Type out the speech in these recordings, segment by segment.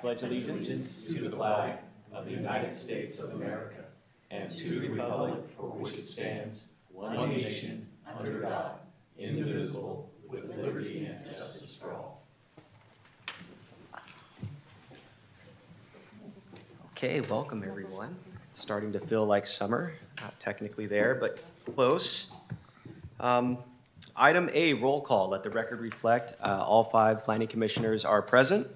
pledge allegiance to the flag of the United States of America and to the republic for which it stands, one nation, under God, indivisible, with liberty and justice for all. Okay, welcome everyone. It's starting to feel like summer. Not technically there, but close. Item A, roll call. Let the record reflect all 5 planning commissioners are present.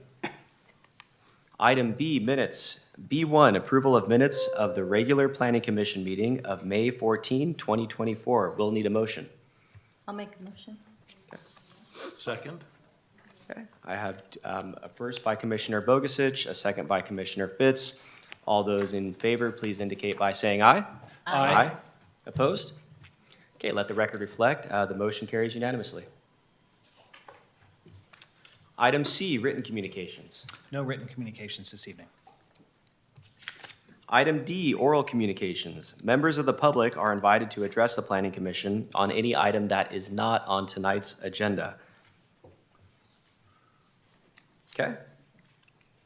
Item B, minutes. B1, approval of minutes of the regular planning commission meeting of May 14, 2024. We'll need a motion. I'll make a motion. Second. Okay, I have a first by Commissioner Bogasich, a second by Commissioner Fitz. All those in favor, please indicate by saying aye. Aye. Opposed? Okay, let the record reflect. The motion carries unanimously. Item C, written communications. No written communications this evening. Item D, oral communications. Members of the public are invited to address the Planning Commission on any item that is not on tonight's agenda. Okay.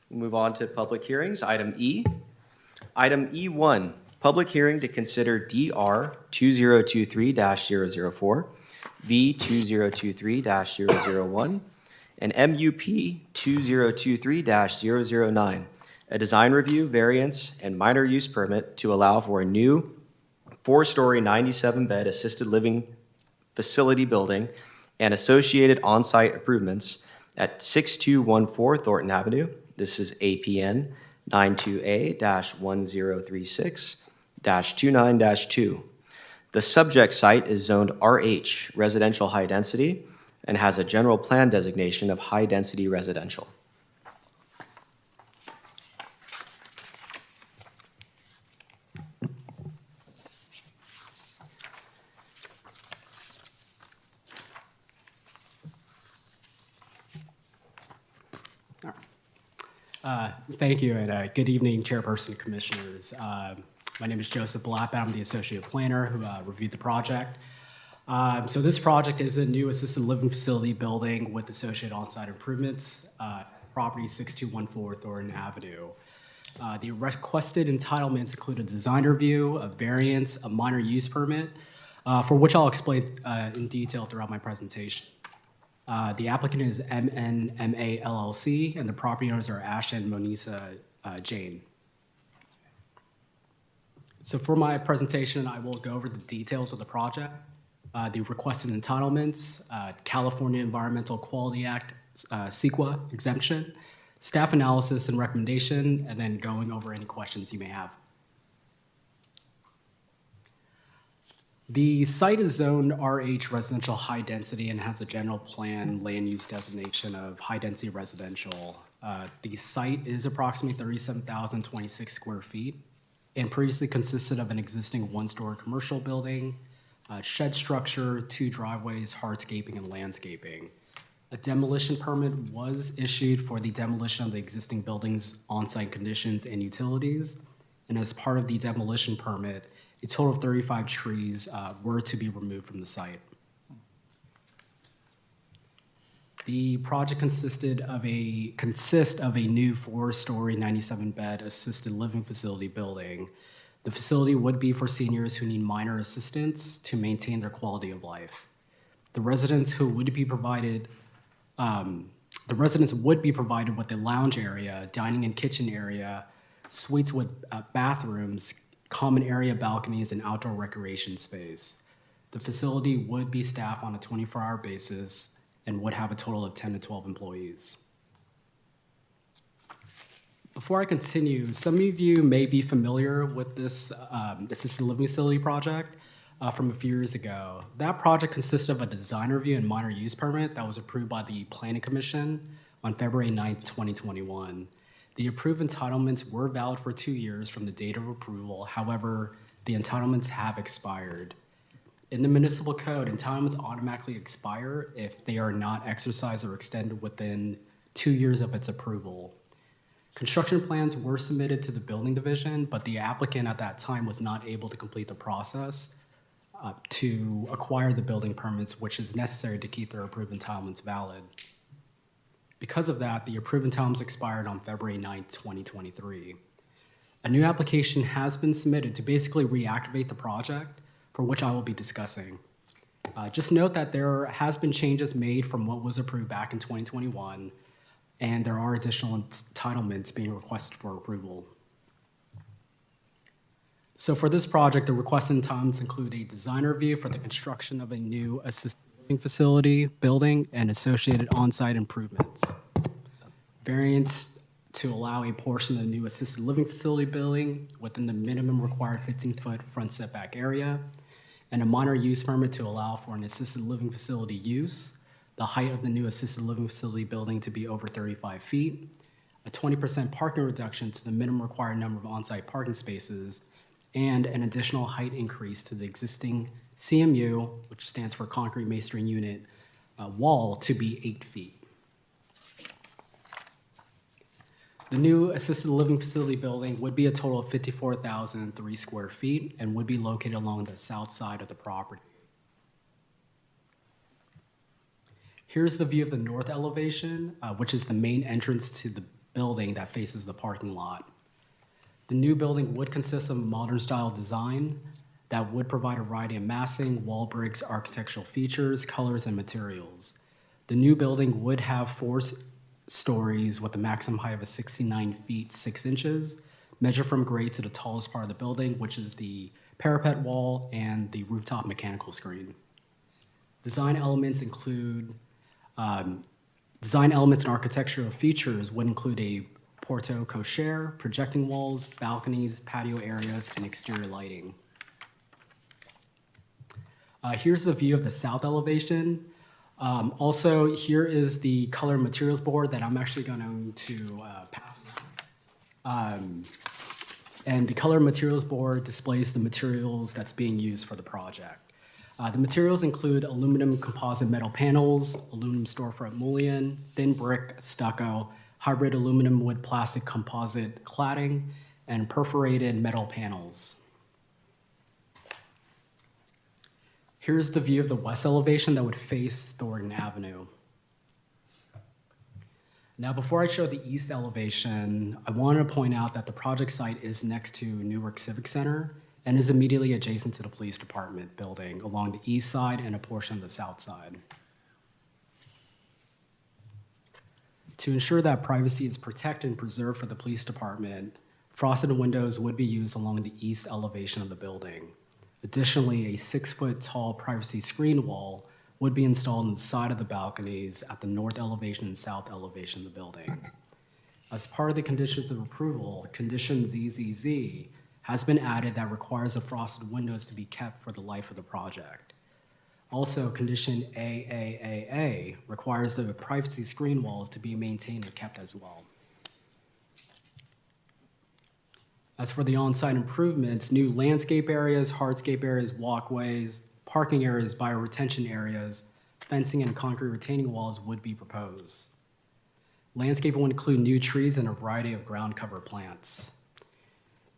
We'll move on to public hearings. Item E. Item E1, public hearing to consider DR 2023-004, V 2023-001, and MUP 2023-009, a design review, variance, and minor use permit to allow for a new 4-story 97-bed assisted living facility building and associated on-site improvements at 6214 Thornton Avenue. This is APN 92A-1036-29-2. The subject site is zoned RH, residential high density, and has a general plan designation of high density residential. Thank you, and good evening, Chairperson and Commissioners. My name is Joseph Blapp. I'm the Associate Planner who reviewed the project. So this project is a new assisted living facility building with associated on-site improvements, property 6214 Thornton Avenue. The requested entitlements include a design review, a variance, a minor use permit, for which I'll explain in detail throughout my presentation. The applicant is MNMA LLC, and the property owners are Ash and Monisa Jane. So for my presentation, I will go over the details of the project, the requested entitlements, California Environmental Quality Act, CEQA exemption, staff analysis and recommendation, and then going over any questions you may have. The site is zoned RH residential high density and has a general plan land use designation of high density residential. The site is approximately 37,026 square feet and previously consisted of an existing 1-story commercial building, shed structure, 2 driveways, hardscaping, and landscaping. A demolition permit was issued for the demolition of the existing building's on-site conditions and utilities. And as part of the demolition permit, a total of 35 trees were to be removed from the site. The project consists of a new 4-story 97-bed assisted living facility building. The facility would be for seniors who need minor assistance to maintain their quality of life. The residents would be provided with a lounge area, dining and kitchen area, suites with bathrooms, common area balconies, and outdoor recreation space. The facility would be staffed on a 24-hour basis and would have a total of 10 to 12 employees. Before I continue, some of you may be familiar with this assisted living facility project from a few years ago. That project consisted of a design review and minor use permit that was approved by the Planning Commission on February 9th, 2021. The approved entitlements were valid for 2 years from the date of approval. However, the entitlements have expired. In the municipal code, entitlements automatically expire if they are not exercised or extended within 2 years of its approval. Construction plans were submitted to the building division, but the applicant at that time was not able to complete the process to acquire the building permits, which is necessary to keep their approved entitlements valid. Because of that, the approving times expired on February 9th, 2023. A new application has been submitted to basically reactivate the project, for which I will be discussing. Just note that there has been changes made from what was approved back in 2021, and there are additional entitlements being requested for approval. So for this project, the requested times include a design review for the construction of a new assisted living facility, building, and associated on-site improvements. Variance to allow a portion of the new assisted living facility building within the minimum required 15-foot front setback area, and a minor use permit to allow for an assisted living facility use, the height of the new assisted living facility building to be over 35 feet, a 20% parking reduction to the minimum required number of on-site parking spaces, and an additional height increase to the existing CMU, which stands for concrete masonry unit, wall to be 8 feet. The new assisted living facility building would be a total of 54,003 square feet and would be located along the south side of the property. Here's the view of the north elevation, which is the main entrance to the building that faces the parking lot. The new building would consist of a modern style design that would provide a variety of massing, wall bricks, architectural features, colors, and materials. The new building would have 4 stories with a maximum height of 69 feet 6 inches, measured from grade to the tallest part of the building, which is the parapet wall and the rooftop mechanical screen. Design elements include, design elements and architectural features would include a porte cochere, projecting walls, balconies, patio areas, and exterior lighting. Here's the view of the south elevation. Also, here is the color materials board that I'm actually going to pass. And the color materials board displays the materials that's being used for the project. The materials include aluminum composite metal panels, aluminum storefront mullion, thin brick, stucco, hybrid aluminum wood plastic composite cladding, and perforated metal panels. Here's the view of the west elevation that would face Thornton Avenue. Now, before I show the east elevation, I wanted to point out that the project site is next to Newark Civic Center and is immediately adjacent to the police department building along the east side and a portion of the south side. To ensure that privacy is protected and preserved for the police department, frosted windows would be used along the east elevation of the building. Additionally, a 6-foot-tall privacy screen wall would be installed on the side of the balconies at the north elevation and south elevation of the building. As part of the conditions of approval, condition ZZZ has been added that requires the frosted windows to be kept for the life of the project. Also, condition AAAA requires the privacy screen walls to be maintained and kept as well. As for the on-site improvements, new landscape areas, hardscape areas, walkways, parking areas, bioretention areas, fencing, and concrete retaining walls would be proposed. Landscaping would include new trees and a variety of ground cover plants.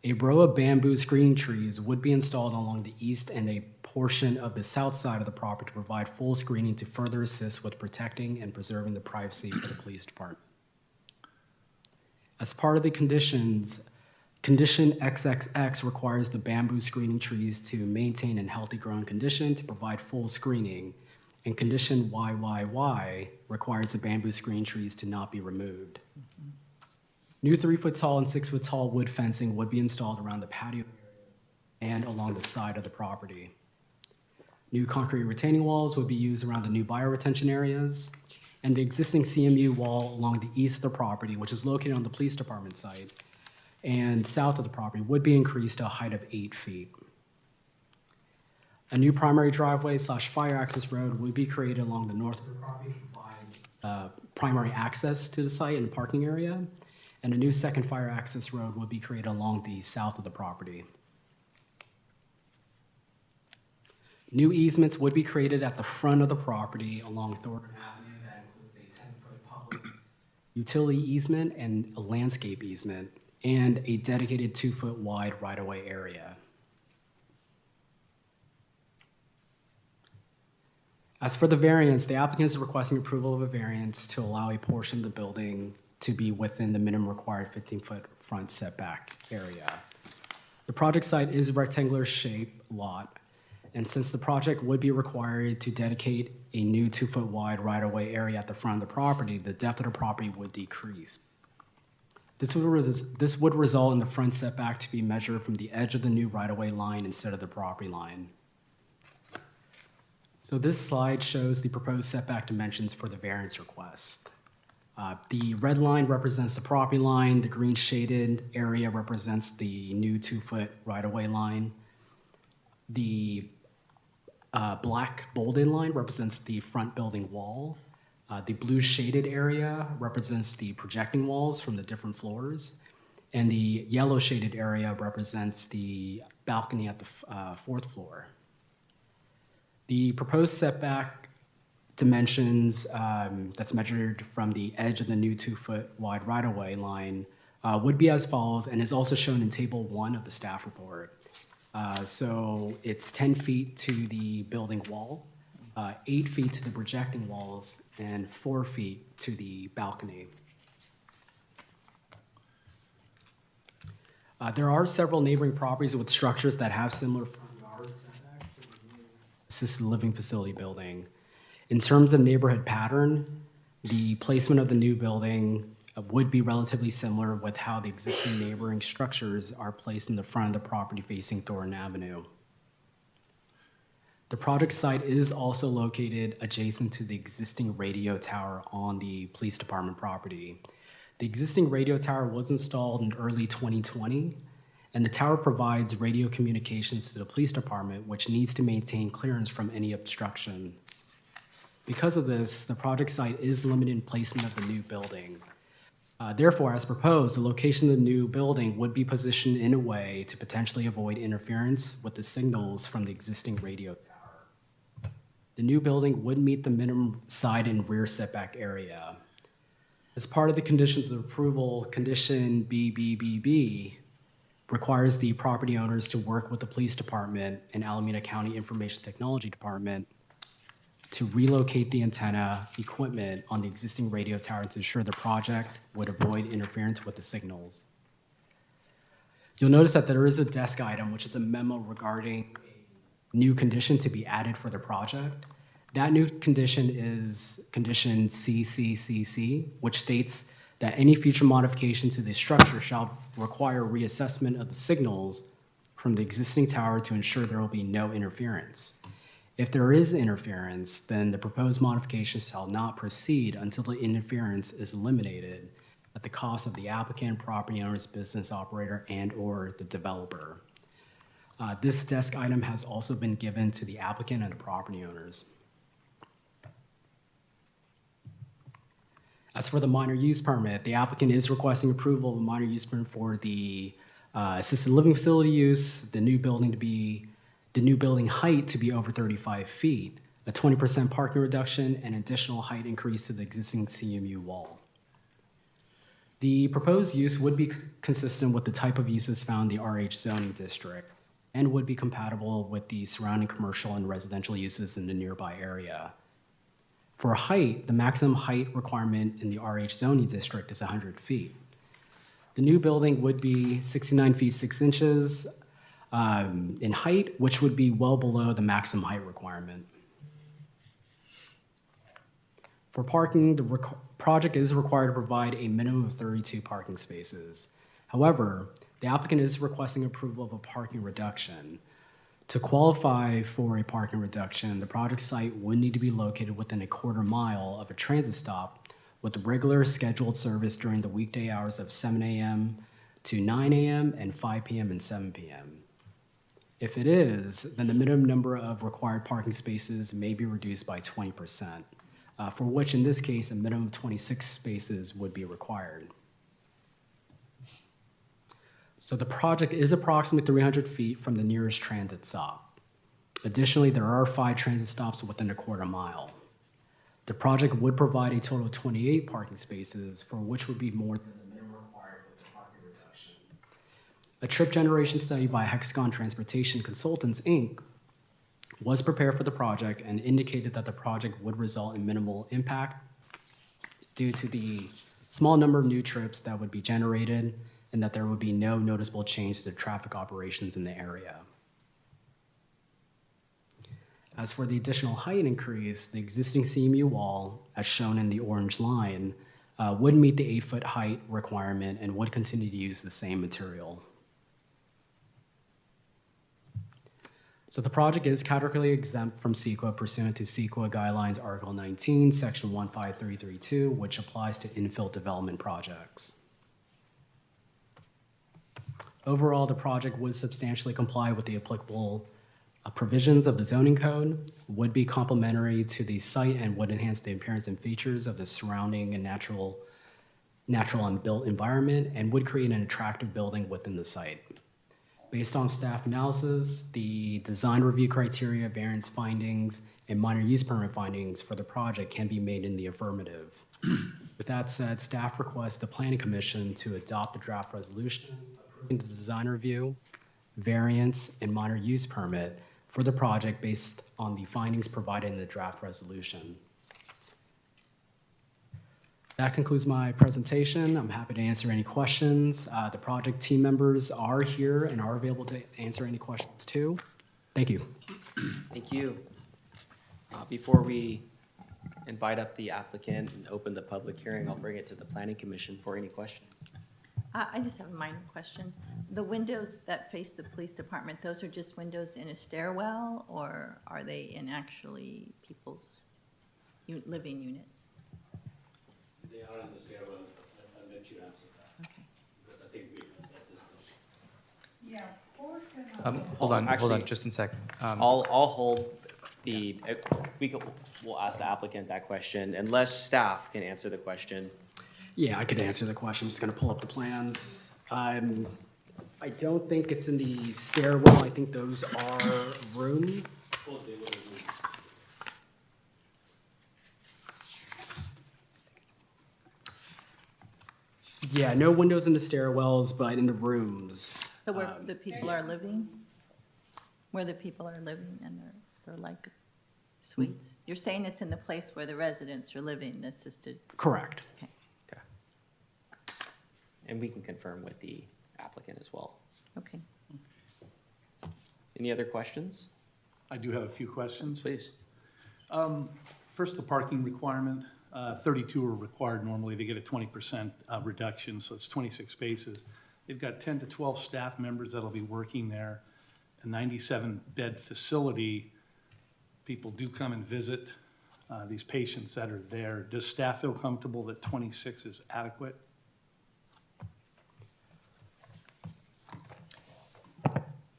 A row of bamboo screening trees would be installed along the east and a portion of the south side of the property to provide full screening to further assist with protecting and preserving the privacy for the police department. As part of the conditions, Condition XXX requires the bamboo screening trees to maintain in healthy growing condition to provide full screening, and condition YYY requires the bamboo screening trees to not be removed. New 3-foot-tall and 6-foot-tall wood fencing would be installed around the patio areas and along the side of the property. New concrete retaining walls would be used around the new bioretention areas, and the existing CMU wall along the east of the property, which is located on the police department site, and south of the property would be increased to a height of 8 feet. A new primary driveway / fire access road would be created along the north of the property to provide primary access to the site and parking area, and a new second fire access road would be created along the south of the property. New easements would be created at the front of the property along Thornton Avenue that includes a 10-foot public utility easement and a landscape easement, and a dedicated 2-foot wide right-of-way area. As for the variance, the applicant is requesting approval of a variance to allow a portion of the building to be within the minimum required 15-foot front setback area. The project site is a rectangular shaped lot, and since the project would be required to dedicate a new 2-foot wide right-of-way area at the front of the property, the depth of the property would decrease. This would result in the front setback to be measured from the edge of the new right-of-way line instead of the property line. So this slide shows the proposed setback dimensions for the variance request. The red line represents the property line, the green shaded area represents the new 2-foot right-of-way line. The black bolded line represents the front building wall. The blue shaded area represents the projecting walls from the different floors. And the yellow shaded area represents the balcony at the fourth floor. The proposed setback dimensions that's measured from the edge of the new 2-foot wide right-of-way line would be as follows, and is also shown in Table 1 of the staff report. So it's 10 feet to the building wall, 8 feet to the projecting walls, and 4 feet to the balcony. There are several neighboring properties with structures that have similar front yard setbacks to the new assisted living facility building. In terms of neighborhood pattern, the placement of the new building would be relatively similar with how the existing neighboring structures are placed in the front of the property facing Thornton Avenue. The project site is also located adjacent to the existing radio tower on the police department property. The existing radio tower was installed in early 2020, and the tower provides radio communications to the police department, which needs to maintain clearance from any obstruction. Because of this, the project site is limited in placement of the new building. Therefore, as proposed, the location of the new building would be positioned in a way to potentially avoid interference with the signals from the existing radio tower. The new building would meet the minimum side and rear setback area. As part of the conditions of approval, condition BBBB requires the property owners to work with the police department and Alameda County Information Technology Department to relocate the antenna equipment on the existing radio tower to ensure the project would avoid interference with the signals. You'll notice that there is a desk item, which is a memo regarding a new condition to be added for the project. That new condition is condition CCCC, which states that any future modification to the structure shall require reassessment of the signals from the existing tower to ensure there will be no interference. If there is interference, then the proposed modification shall not proceed until the interference is eliminated at the cost of the applicant, property owner's business operator, and/or the developer. This desk item has also been given to the applicant and the property owners. As for the minor use permit, the applicant is requesting approval of a minor use permit for the assisted living facility use, the new building height to be over 35 feet, a 20% parking reduction, and additional height increase to the existing CMU wall. The proposed use would be consistent with the type of uses found in the RH zoning district and would be compatible with the surrounding commercial and residential uses in the nearby area. For height, the maximum height requirement in the RH zoning district is 100 feet. The new building would be 69 feet 6 inches in height, which would be well below the maximum height requirement. For parking, the project is required to provide a minimum of 32 parking spaces. However, the applicant is requesting approval of a parking reduction. To qualify for a parking reduction, the project site would need to be located within a quarter mile of a transit stop with regular scheduled service during the weekday hours of 7 a.m. to 9 a.m. and 5 p.m. and 7 p.m. If it is, then the minimum number of required parking spaces may be reduced by 20%, for which in this case, a minimum of 26 spaces would be required. So the project is approximately 300 feet from the nearest transit stop. Additionally, there are 5 transit stops within a quarter mile. The project would provide a total of 28 parking spaces, for which would be more than the minimum required with the parking reduction. A trip generation study by Hexagon Transportation Consultants, Inc. was prepared for the project and indicated that the project would result in minimal impact due to the small number of new trips that would be generated and that there would be no noticeable change to the traffic operations in the area. As for the additional height increase, the existing CMU wall, as shown in the orange line, would meet the 8-foot height requirement and would continue to use the same material. So the project is categorically exempt from CEQA pursuant to CEQA Guidelines Article 19, Section 15332, which applies to infill development projects. Overall, the project would substantially comply with the applicable provisions of the zoning code, would be complementary to the site, and would enhance the appearance and features of the surrounding and natural and built environment, and would create an attractive building within the site. Based on staff analysis, the design review criteria, variance findings, and minor use permit findings for the project can be made in the affirmative. With that said, staff requests the Planning Commission to adopt the draft resolution approving the design review, variance, and minor use permit for the project based on the findings provided in the draft resolution. That concludes my presentation. I'm happy to answer any questions. The project team members are here and are available to answer any questions too. Thank you. Thank you. Before we invite up the applicant and open the public hearing, I'll bring it to the Planning Commission for any questions. I just have a minor question. The windows that face the police department, those are just windows in a stairwell, or are they in actually people's living units? They are in the stairwell. I'll let you answer that, Okay. because I think we had that discussion. Hold on, Actually, just a second. I'll hold the, we'll ask the applicant that question unless staff can answer the question. Yeah, I could answer the question. I'm just gonna pull up the plans. I don't think it's in the stairwell. I think those are rooms. Oh, they were doing. Yeah, no windows in the stairwells, but in the rooms. So where the people are living? Where the people are living and they're like suites? You're saying it's in the place where the residents are living, the assisted, Correct. okay. Okay. And we can confirm with the applicant as well. Okay. Any other questions? I do have a few questions. Please. First, the parking requirement. 32 are required normally. They get a 20% reduction, so it's 26 spaces. They've got 10 to 12 staff members that'll be working there. A 97-bed facility. People do come and visit these patients that are there. Does staff feel comfortable that 26 is adequate?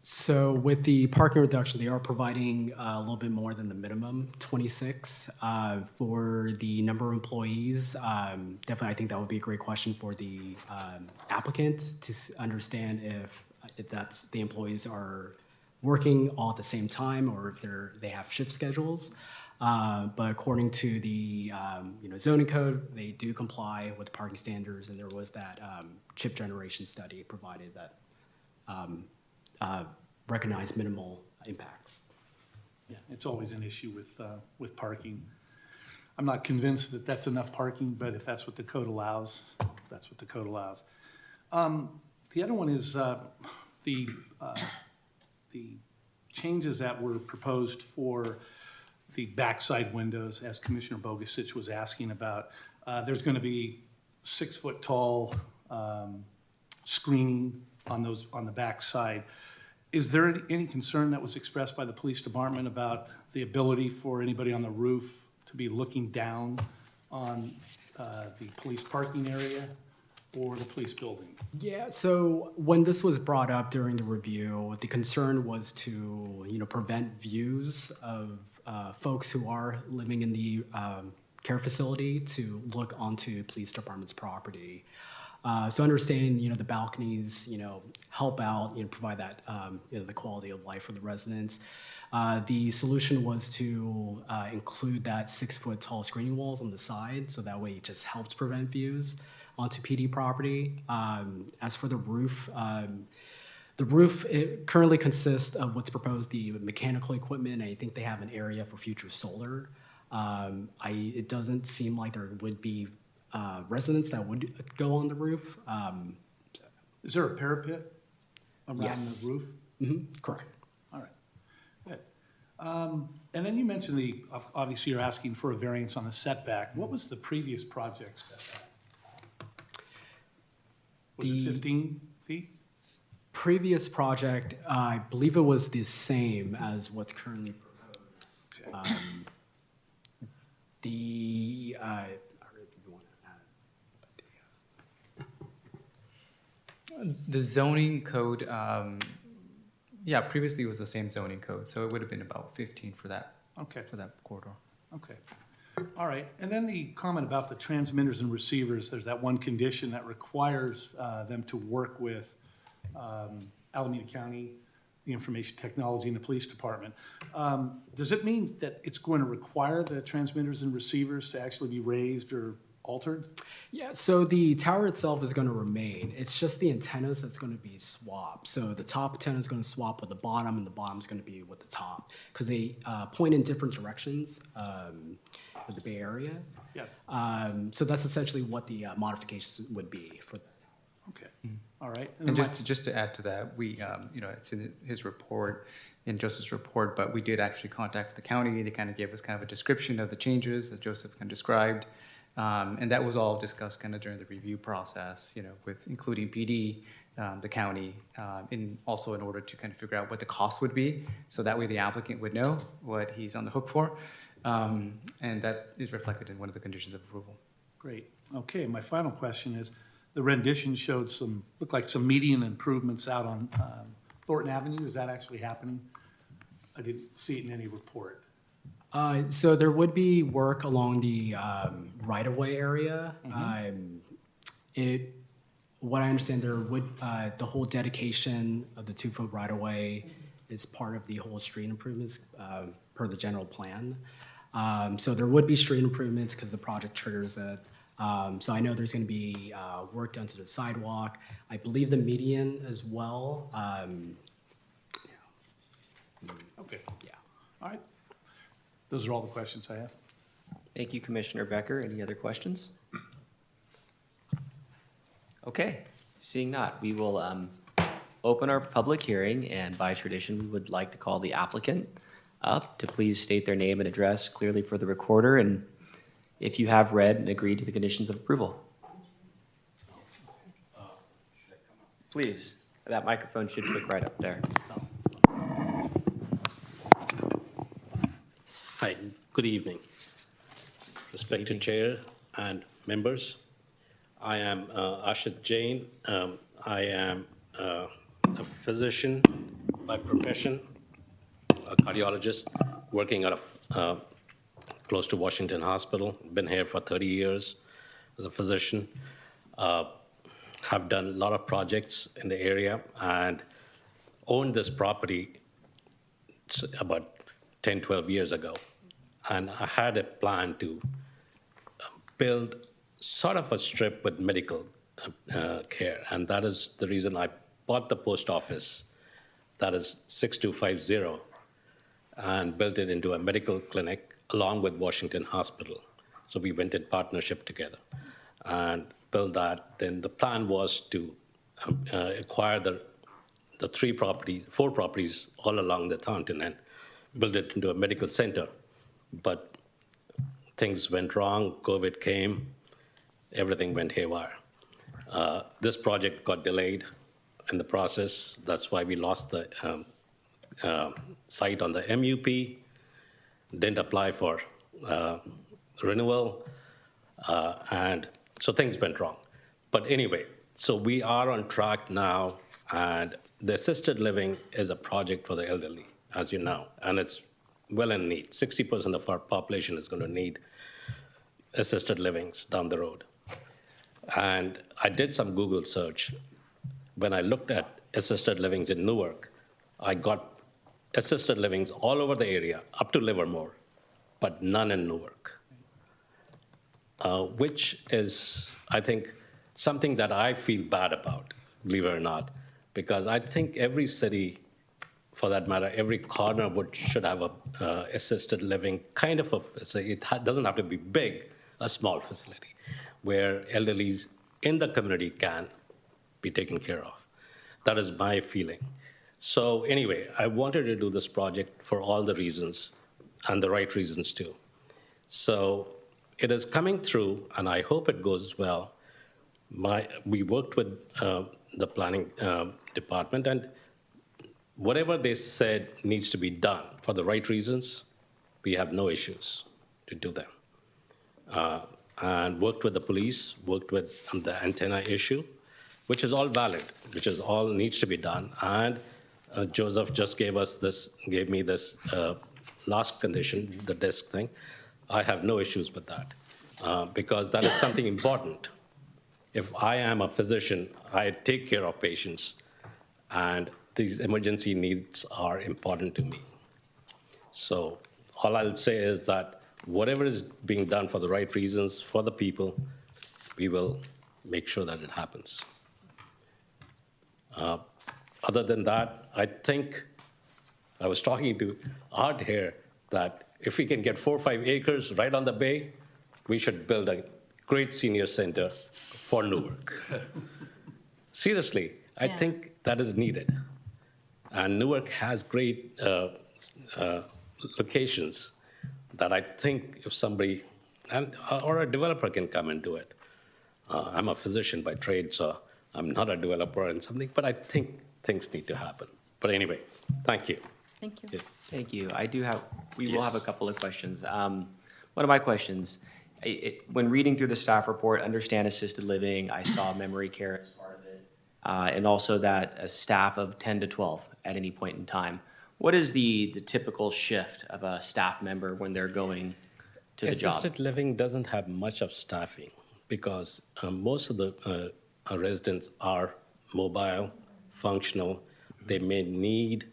So with the parking reduction, they are providing a little bit more than the minimum, 26. For the number of employees, definitely I think that would be a great question for the applicant to understand if that's the employees are working all at the same time or if they have shift schedules. But according to the zoning code, they do comply with parking standards, and there was that chip generation study provided that recognize minimal impacts. Yeah, it's always an issue with parking. I'm not convinced that that's enough parking, but if that's what the code allows, that's what the code allows. The other one is the changes that were proposed for the backside windows, as Commissioner Bogasich was asking about. There's going to be 6-foot tall screening on the backside. Is there any concern that was expressed by the police department about the ability for anybody on the roof to be looking down on the police parking area or the police building? Yeah, so when this was brought up during the review, the concern was to prevent views of folks who are living in the care facility to look onto police department's property. So understanding, the balconies, help out, provide that, the quality of life for the residents. The solution was to include that 6-foot tall screening walls on the side, so that way it just helps prevent views onto PD property. As for the roof, The roof, it currently consists of what's proposed, the mechanical equipment. I think they have an area for future solar. It doesn't seem like there would be residents that would go on the roof. Is there a parapet around Yes. the roof? Correct. All right, good. And then you mentioned obviously you're asking for a variance on the setback. What was the previous project setback? Was it The- 15 feet? Previous project, I believe it was the same as what's currently proposed. Okay. The, I don't know if you want to add. The zoning code, yeah, previously it was the same zoning code, so it would have been about 15 for that Okay, corridor. okay. All right, and then the comment about the transmitters and receivers, there's that one condition that requires them to work with Alameda County, the information technology, and the police department. Does it mean that it's going to require the transmitters and receivers to actually be raised or altered? Yeah, so the tower itself is going to remain. It's just the antennas that's going to be swapped. So the top antenna is going to swap with the bottom, and the bottom is going to be with the top because they point in different directions with the Bay Area. Yes. So that's essentially what the modifications would be for that. Okay, all right. And just to add to that, we, it's in his report, in Joseph's report, but we did actually contact the county. They kind of gave us kind of a description of the changes that Joseph kind of described. And that was all discussed kind of during the review process, with including PD, the county, and also in order to kind of figure out what the cost would be. So that way the applicant would know what he's on the hook for. And that is reflected in one of the conditions of approval. Great. Okay, my final question is, the rendition showed looked like some median improvements out on Thornton Avenue. Is that actually happening? I didn't see it in any report. So there would be work along the right-of-way area. What I understand, there would the whole dedication of the 2-foot right-of-way is part of the whole street improvements per the general plan. So there would be street improvements because the project triggers it. So I know there's going to be work done to the sidewalk. I believe the median as well. Okay, Yeah. all right. Those are all the questions I have. Thank you, Commissioner Becker. Any other questions? Okay, seeing not, we will open our public hearing, and by tradition, we would like to call the applicant up to please state their name and address clearly for the recorder, and if you have read and agreed to the conditions of approval. Please, that microphone should click right up there. Hi, good evening. Respected Chair and members. I am Ashit Jain. I am a physician by profession, a cardiologist working out of close to Washington Hospital. Been here for 30 years as a physician. Have done a lot of projects in the area and owned this property about 10, 12 years ago. And I had a plan to build sort of a strip with medical care. And that is the reason I bought the post office, that is 6250, and built it into a medical clinic along with Washington Hospital. So we went in partnership together and built that. Then the plan was to acquire the four properties all along the Taunton and build it into a medical center. But things went wrong, COVID came, everything went haywire. This project got delayed in the process. That's why we lost the site on the MUP, didn't apply for renewal, and so things went wrong. But anyway, so we are on track now, and the assisted living is a project for the elderly, as you know, and it's well in need. 60% of our population is going to need assisted livings down the road. And I did some Google search. When I looked at assisted livings in Newark, I got assisted livings all over the area, up to Livermore, but none in Newark, which is, I think, something that I feel bad about, believe it or not. because I think every city, for that matter, every corner should have a assisted living kind of doesn't have to be big, a small facility where elderlies in the community can be taken care of. That is my feeling. So anyway, I wanted to do this project for all the reasons and the right reasons too. So it is coming through, and I hope it goes well. We worked with the planning department, and whatever they said needs to be done for the right reasons, we have no issues to do them. And worked with the police, worked with the antenna issue, which is all valid, which is all needs to be done. And Joseph just gave me this last condition, the desk thing. I have no issues with that because that is something important. If I am a physician, I take care of patients, and these emergency needs are important to me. So all I'll say is that whatever is being done for the right reasons for the people, we will make sure that it happens. Other than that, I think I was talking to Art here that if we can get 4 or 5 acres right on the bay, we should build a great senior center for Newark. Seriously, I Yeah. think that is needed. And Newark has great locations that I think if somebody, or a developer can come and do it. I'm a physician by trade, so I'm not a developer and something, but I think things need to happen. But anyway, thank you. Thank you. Yeah. Thank you. We will have a couple of questions. One of my questions, when reading through the staff report, understand assisted living, I saw memory care as part of it, and also that a staff of 10 to 12 at any point in time. What is the typical shift of a staff member when they're going to the job? Assisted living doesn't have much of staffing because most of the residents are mobile, functional. They may need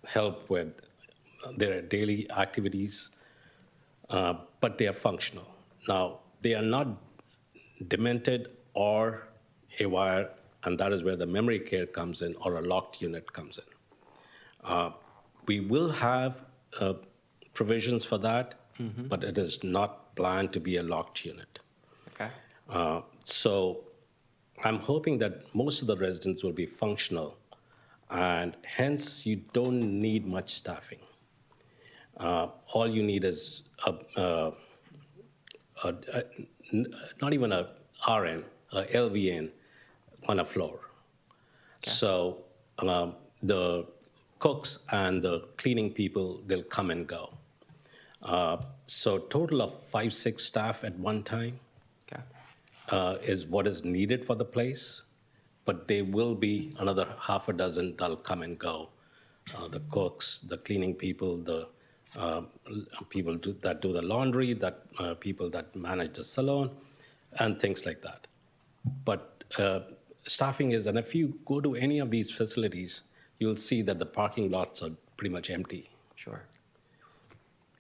help with their daily activities, but they are functional. Now, they are not demented or haywire, and that is where the memory care comes in or a locked unit comes in. We will have provisions for that, but it is not planned to be a locked unit. Okay. So I'm hoping that most of the residents will be functional, and hence you don't need much staffing. All you need is not even a RN, a LVN on a floor. Okay. So the cooks and the cleaning people, they'll come and go. So total of 5-6 staff at one time is what is needed for the place, but there will be another half a dozen that'll come and go. The cooks, the cleaning people, the people that do the laundry, people that manage the salon, and things like that. But staffing is, and if you go to any of these facilities, you'll see that the parking lots are pretty much empty. Sure.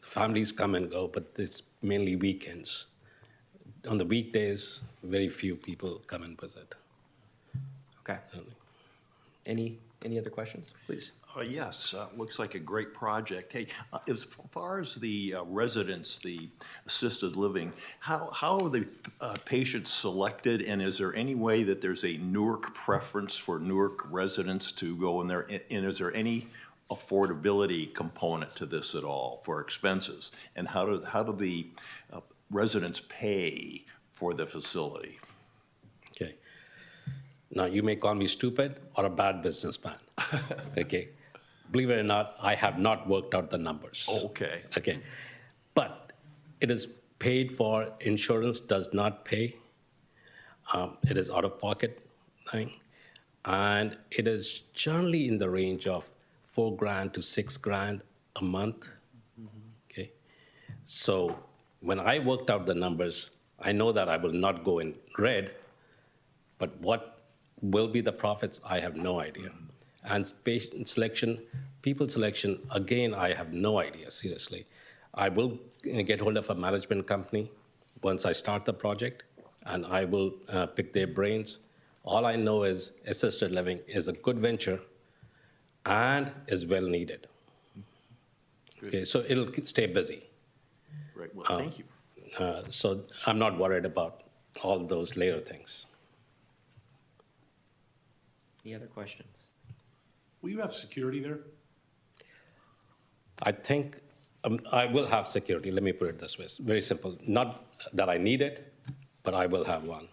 Families come and go, but it's mainly weekends. On the weekdays, very few people come and visit. Okay. Any other questions, please? Yes, looks like a great project. Hey, as far as the residents, the assisted living, how are the patients selected, and is there any way that there's a Newark preference for Newark residents to go in there? And is there any affordability component to this at all for expenses? And how do the residents pay for the facility? Okay. Now, you may call me stupid or a bad businessman. Okay. Believe it or not, I have not worked out the numbers. Okay. Okay. But it is paid for. Insurance does not pay. It is out of pocket thing. And it is generally in the range of $4,000 to $6,000 a month. Okay. So when I worked out the numbers, I know that I will not go in red, but what will be the profits, I have no idea. And patient selection, people selection, again, I have no idea, seriously. I will get hold of a management company once I start the project, and I will pick their brains All I know is assisted living is a good venture and is well needed. Okay, so it'll stay busy. Right, well, thank you. So I'm not worried about all those later things. Any other questions? Will you have security there? I think I will have security, let me put it this way. It's very simple. Not that I need it, but I will have one.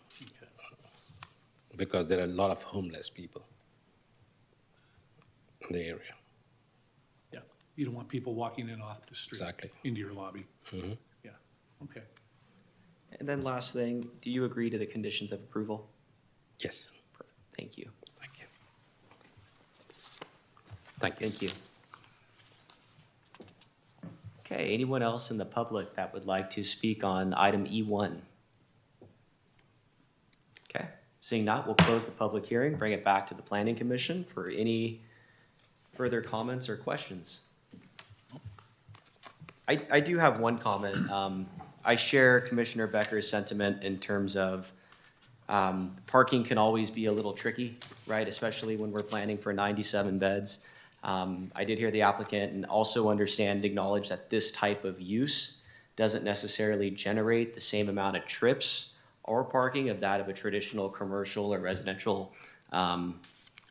Because there are a lot of homeless people in the area. Yeah. You don't want people walking in off the street. Exactly. Into your lobby. Mhm. Yeah, okay. And then last thing, do you agree to the conditions of approval? Yes, Perfect. Thank you. thank you. Thank you. Thank you. Okay, anyone else in the public that would like to speak on item E1? Okay, seeing not, we'll close the public hearing, bring it back to the Planning Commission for any further comments or questions. I do have one comment. I share Commissioner Becker's sentiment in terms of parking can always be a little tricky, right? Especially when we're planning for 97 beds. I did hear the applicant and also understand and acknowledge that this type of use doesn't necessarily generate the same amount of trips or parking of that of a traditional commercial or residential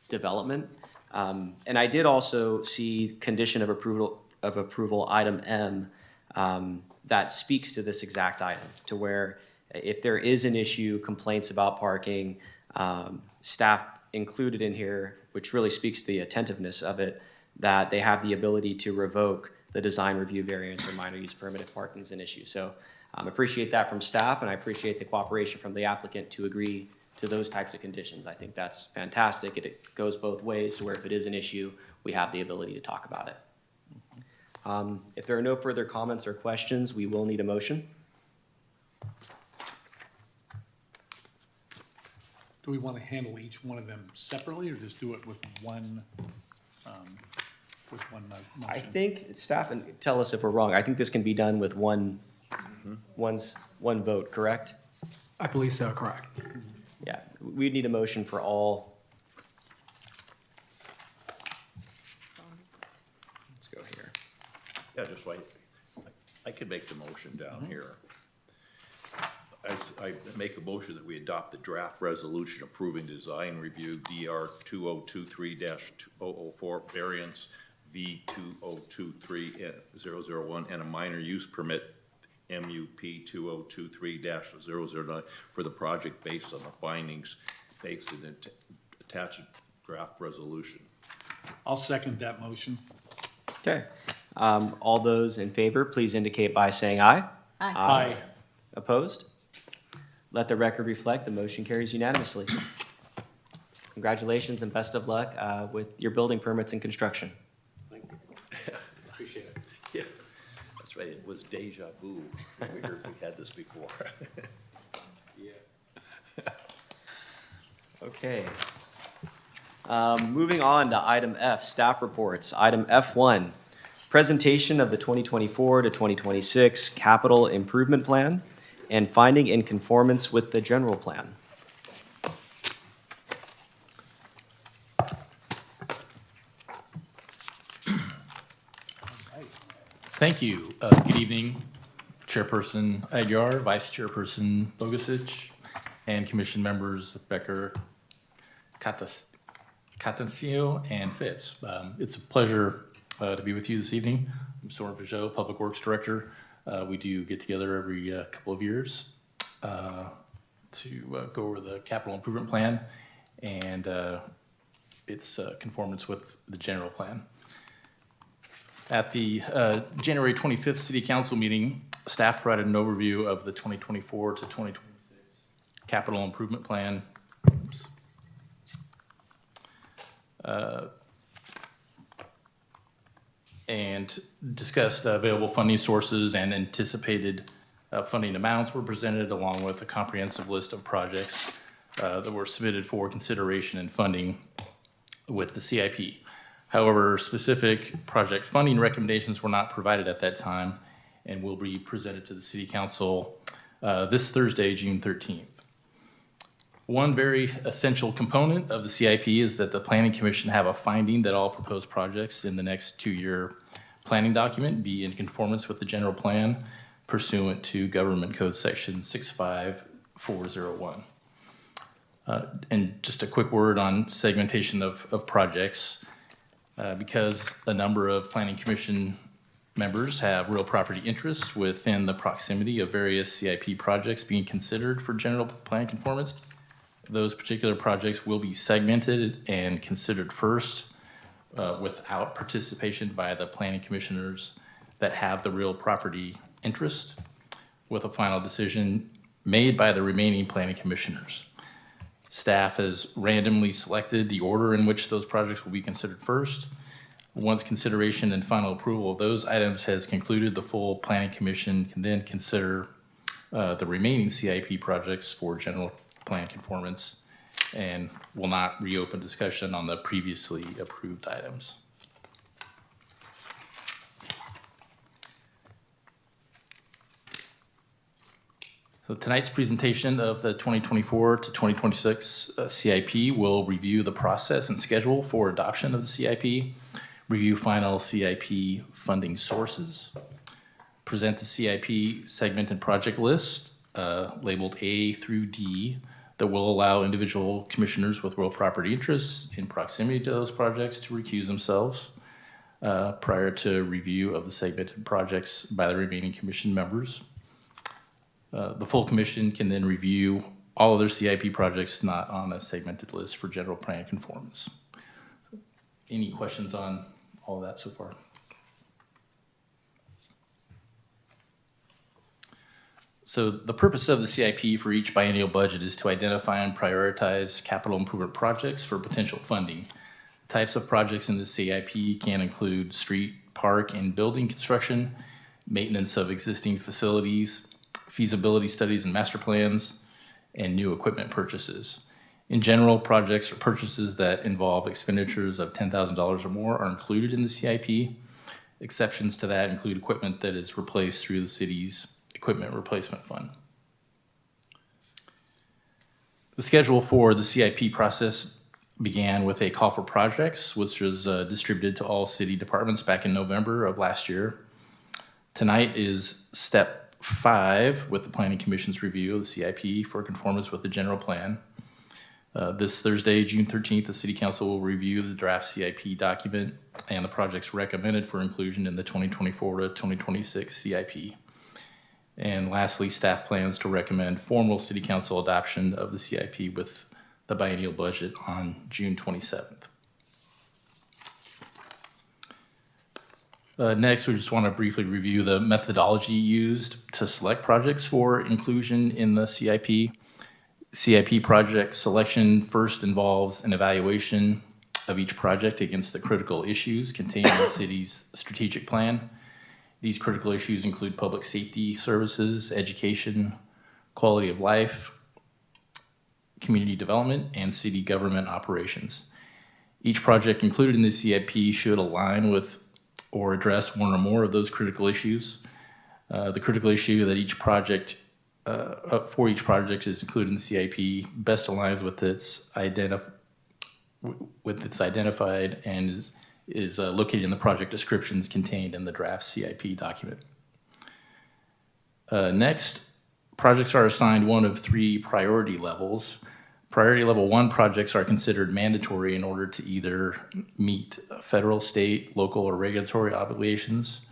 development. And I did also see condition of approval item M that speaks to this exact item, to where if there is an issue, complaints about parking, staff included in here, which really speaks to the attentiveness of it, that they have the ability to revoke the design review variance or minor use permit if parking is an issue. So appreciate that from staff, and I appreciate the cooperation from the applicant to agree to those types of conditions. I think that's fantastic. It goes both ways, to where if it is an issue, we have the ability to talk about it. If there are no further comments or questions, we will need a motion. Do we want to handle each one of them separately, or just do it with one motion? I think staff, and tell us if we're wrong, I think this can be done with one vote, correct? I believe so, correct. Yeah, we need a motion for all. Let's go here. Yeah, just like, I could make the motion down here. I make a motion that we adopt the draft resolution approving design review DR 2023-004 variance V 2023-001 and a minor use permit MUP 2023-009 for the project based on the findings based in the attached draft resolution. I'll second that motion. Okay. All those in favor, please indicate by saying aye. Aye. Opposed? Let the record reflect the motion carries unanimously. Congratulations and best of luck with your building permits and construction. Thank you. Appreciate it. Yeah, that's right, it was deja vu. We heard we had this before. Yeah. Okay. Moving on to item F, staff reports. Item F1, presentation of the 2024 to 2026 capital improvement plan and finding in conformance with the general plan. Thank you. Good evening, Chairperson Aguiar, Vice Chairperson Bogusich, and Commission members Becker, Catancio, and Fitz. It's a pleasure to be with you this evening. I'm Soren Peugeot, Public Works Director. We do get together every couple of years to go over the capital improvement plan and its conformance with the general plan. At the January 25th City Council meeting, staff provided an overview of the 2024 to 2026 capital improvement plan. And discussed available funding sources and anticipated funding amounts were presented, along with a comprehensive list of projects that were submitted for consideration and funding with the CIP. However, specific project funding recommendations were not provided at that time and will be presented to the City Council this Thursday, June 13th. One very essential component of the CIP is that the Planning Commission have a finding that all proposed projects in the next 2-year planning document be in conformance with the general plan pursuant to Government Code Section 65401. And just a quick word on segmentation of projects. Because a number of Planning Commission members have real property interest within the proximity of various CIP projects being considered for general plan conformance, those particular projects will be segmented and considered first without participation by the planning commissioners that have the real property interest, with a final decision made by the remaining planning commissioners. Staff has randomly selected the order in which those projects will be considered first. Once consideration and final approval of those items has concluded, the full planning commission can then consider the remaining CIP projects for general plan conformance and will not reopen discussion on the previously approved items. So tonight's presentation of the 2024 to 2026 CIP will review the process and schedule for adoption of the CIP, review final CIP funding sources, present the CIP segment and project list labeled A through D that will allow individual commissioners with real property interests in proximity to those projects to recuse themselves prior to review of the segmented projects by the remaining commission members. The full commission can then review all other CIP projects not on a segmented list for general plan conformance. Any questions on all of that so far? So the purpose of the CIP for each biennial budget is to identify and prioritize capital improvement projects for potential funding. Types of projects in the CIP can include street, park, and building construction, maintenance of existing facilities, feasibility studies and master plans, and new equipment purchases. In general, projects or purchases that involve expenditures of $10,000 or more are included in the CIP. Exceptions to that include equipment that is replaced through the city's Equipment Replacement Fund. The schedule for the CIP process began with a call for projects, which was distributed to all city departments back in November of last year. Tonight is step 5 with the Planning Commission's review of the CIP for conformance with the general plan. This Thursday, June 13th, the City Council will review the draft CIP document and the projects recommended for inclusion in the 2024 to 2026 CIP. And lastly, staff plans to recommend formal City Council adoption of the CIP with the biennial budget on June 27th. Next, we just want to briefly review the methodology used to select projects for inclusion in the CIP. CIP project selection first involves an evaluation of each project against the critical issues contained in the city's strategic plan. These critical issues include public safety services, education, quality of life, community development, and city government operations. Each project included in the CIP should align with or address one or more of those critical issues. The critical issue that each project for each project is included in the CIP best aligns with its identified and is located in the project descriptions contained in the draft CIP document. Next, projects are assigned one of 3 priority levels. Priority level 1 projects are considered mandatory in order to either meet federal, state, local, or regulatory obligations,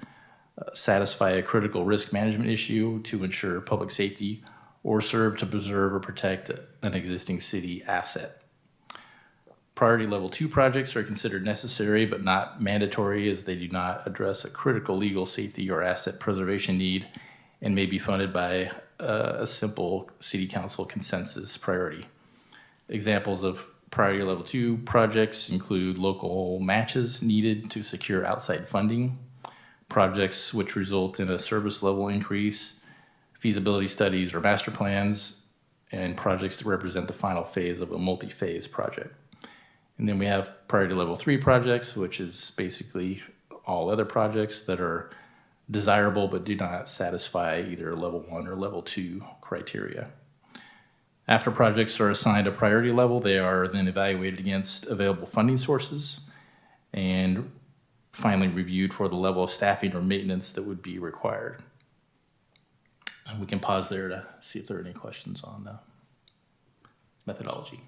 satisfy a critical risk management issue to ensure public safety, or serve to preserve or protect an existing city asset. Priority level 2 projects are considered necessary but not mandatory, as they do not address a critical legal safety or asset preservation need and may be funded by a simple City Council consensus priority. Examples of priority level 2 projects include local matches needed to secure outside funding, projects which result in a service level increase, feasibility studies or master plans, and projects that represent the final phase of a multi-phase project. And then we have priority level 3 projects, which is basically all other projects that are desirable but do not satisfy either level 1 or level 2 criteria. After projects are assigned a priority level, they are then evaluated against available funding sources and finally reviewed for the level of staffing or maintenance that would be required. And we can pause there to see if there are any questions on the methodology.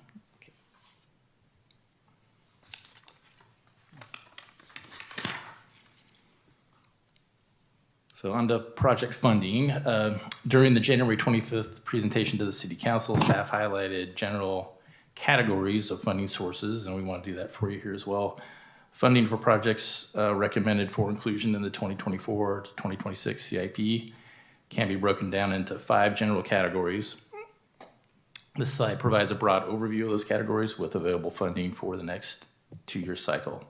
So on to project funding. During the January 25th presentation to the City Council, staff highlighted general categories of funding sources, and we want to do that for you here as well. Funding for projects recommended for inclusion in the 2024 to 2026 CIP can be broken down into 5 general categories. This slide provides a broad overview of those categories with available funding for the next 2-year cycle.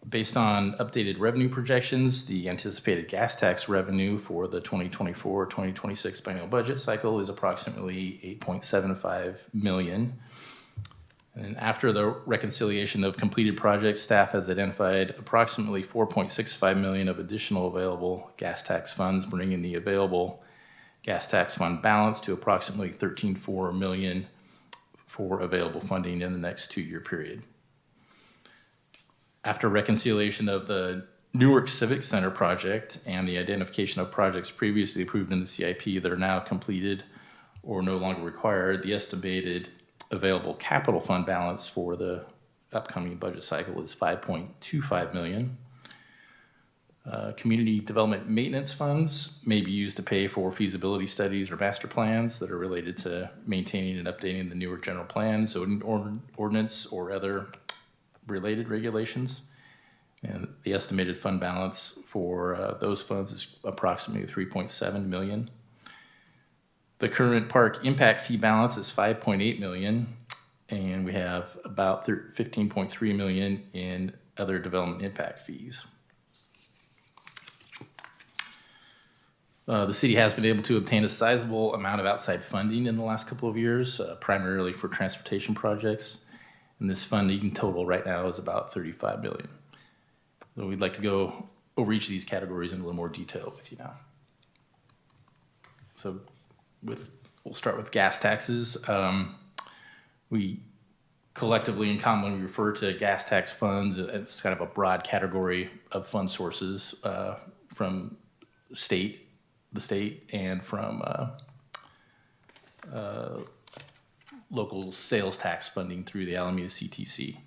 Based on updated revenue projections, the anticipated gas tax revenue for the 2024-2026 biennial budget cycle is approximately $8.75 million. And after the reconciliation of completed projects, staff has identified approximately $4.65 million of additional available gas tax funds, bringing the available gas tax fund balance to approximately $13.4 million for available funding in the next 2-year period. After reconciliation of the Newark Civic Center project and the identification of projects previously approved in the CIP that are now completed or no longer required, the estimated available capital fund balance for the upcoming budget cycle is $5.25 million. Community development maintenance funds may be used to pay for feasibility studies or master plans that are related to maintaining and updating the Newark general plan, zoning ordinance, or other related regulations. And the estimated fund balance for those funds is approximately $3.7 million. The current park impact fee balance is $5.8 million, and we have about $15.3 million in other development impact fees. The city has been able to obtain a sizable amount of outside funding in the last couple of years, primarily for transportation projects. And this funding total right now is about $35 million. So we'd like to go over each of these categories in a little more detail with you now. So we'll start with gas taxes. We collectively and commonly refer to gas tax funds. It's kind of a broad category of fund sources from the state and from local sales tax funding through the Alameda CTC.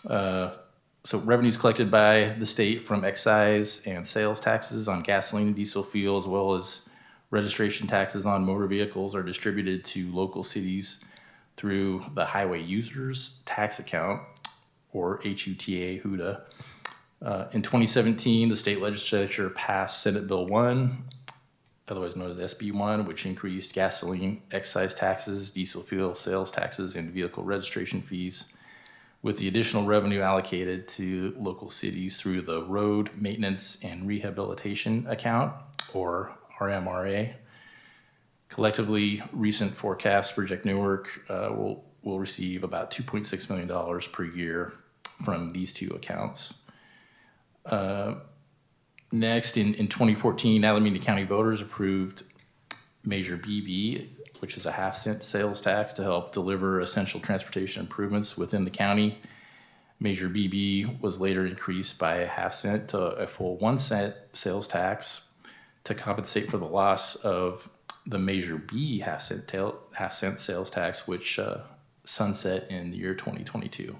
So revenues collected by the state from excise and sales taxes on gasoline and diesel fuel, as well as registration taxes on motor vehicles, are distributed to local cities through the Highway Users Tax Account, or HUTA. In 2017, the state legislature passed Senate Bill 1, otherwise known as SB 1, which increased gasoline excise taxes, diesel fuel sales taxes, and vehicle registration fees, with the additional revenue allocated to local cities through the Road Maintenance and Rehabilitation Account, or RMRA. Collectively, recent forecasts project Newark will receive about $2.6 million per year from these two accounts. Next, in 2014, Alameda County voters approved Measure BB, which is a half-cent sales tax to help deliver essential transportation improvements within the county. Measure BB was later increased by a half-cent to a full 1-cent sales tax to compensate for the loss of the Measure B half-cent sales tax, which sunset in the year 2022.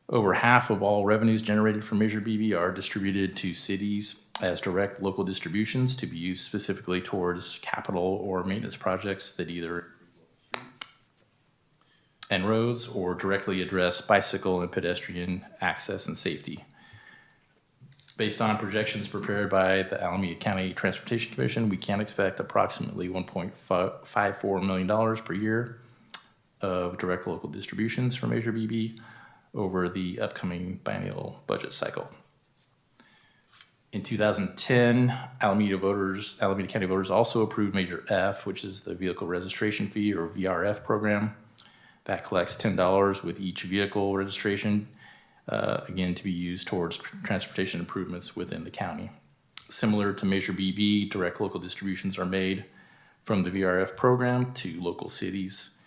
Over half of all revenues generated from Measure BB are distributed to cities as direct local distributions to be used specifically towards capital or maintenance projects that either and roads or directly address bicycle and pedestrian access and safety. Based on projections prepared by the Alameda County Transportation Commission, we can expect approximately $1.54 million per year of direct local distributions from Measure BB over the upcoming biennial budget cycle. In 2010, Alameda County voters also approved Measure F, which is the Vehicle Registration Fee, or VRF program. That collects $10 with each vehicle registration, again, to be used towards transportation improvements within the county. Similar to Measure BB, direct local distributions are made from the VRF program to local cities.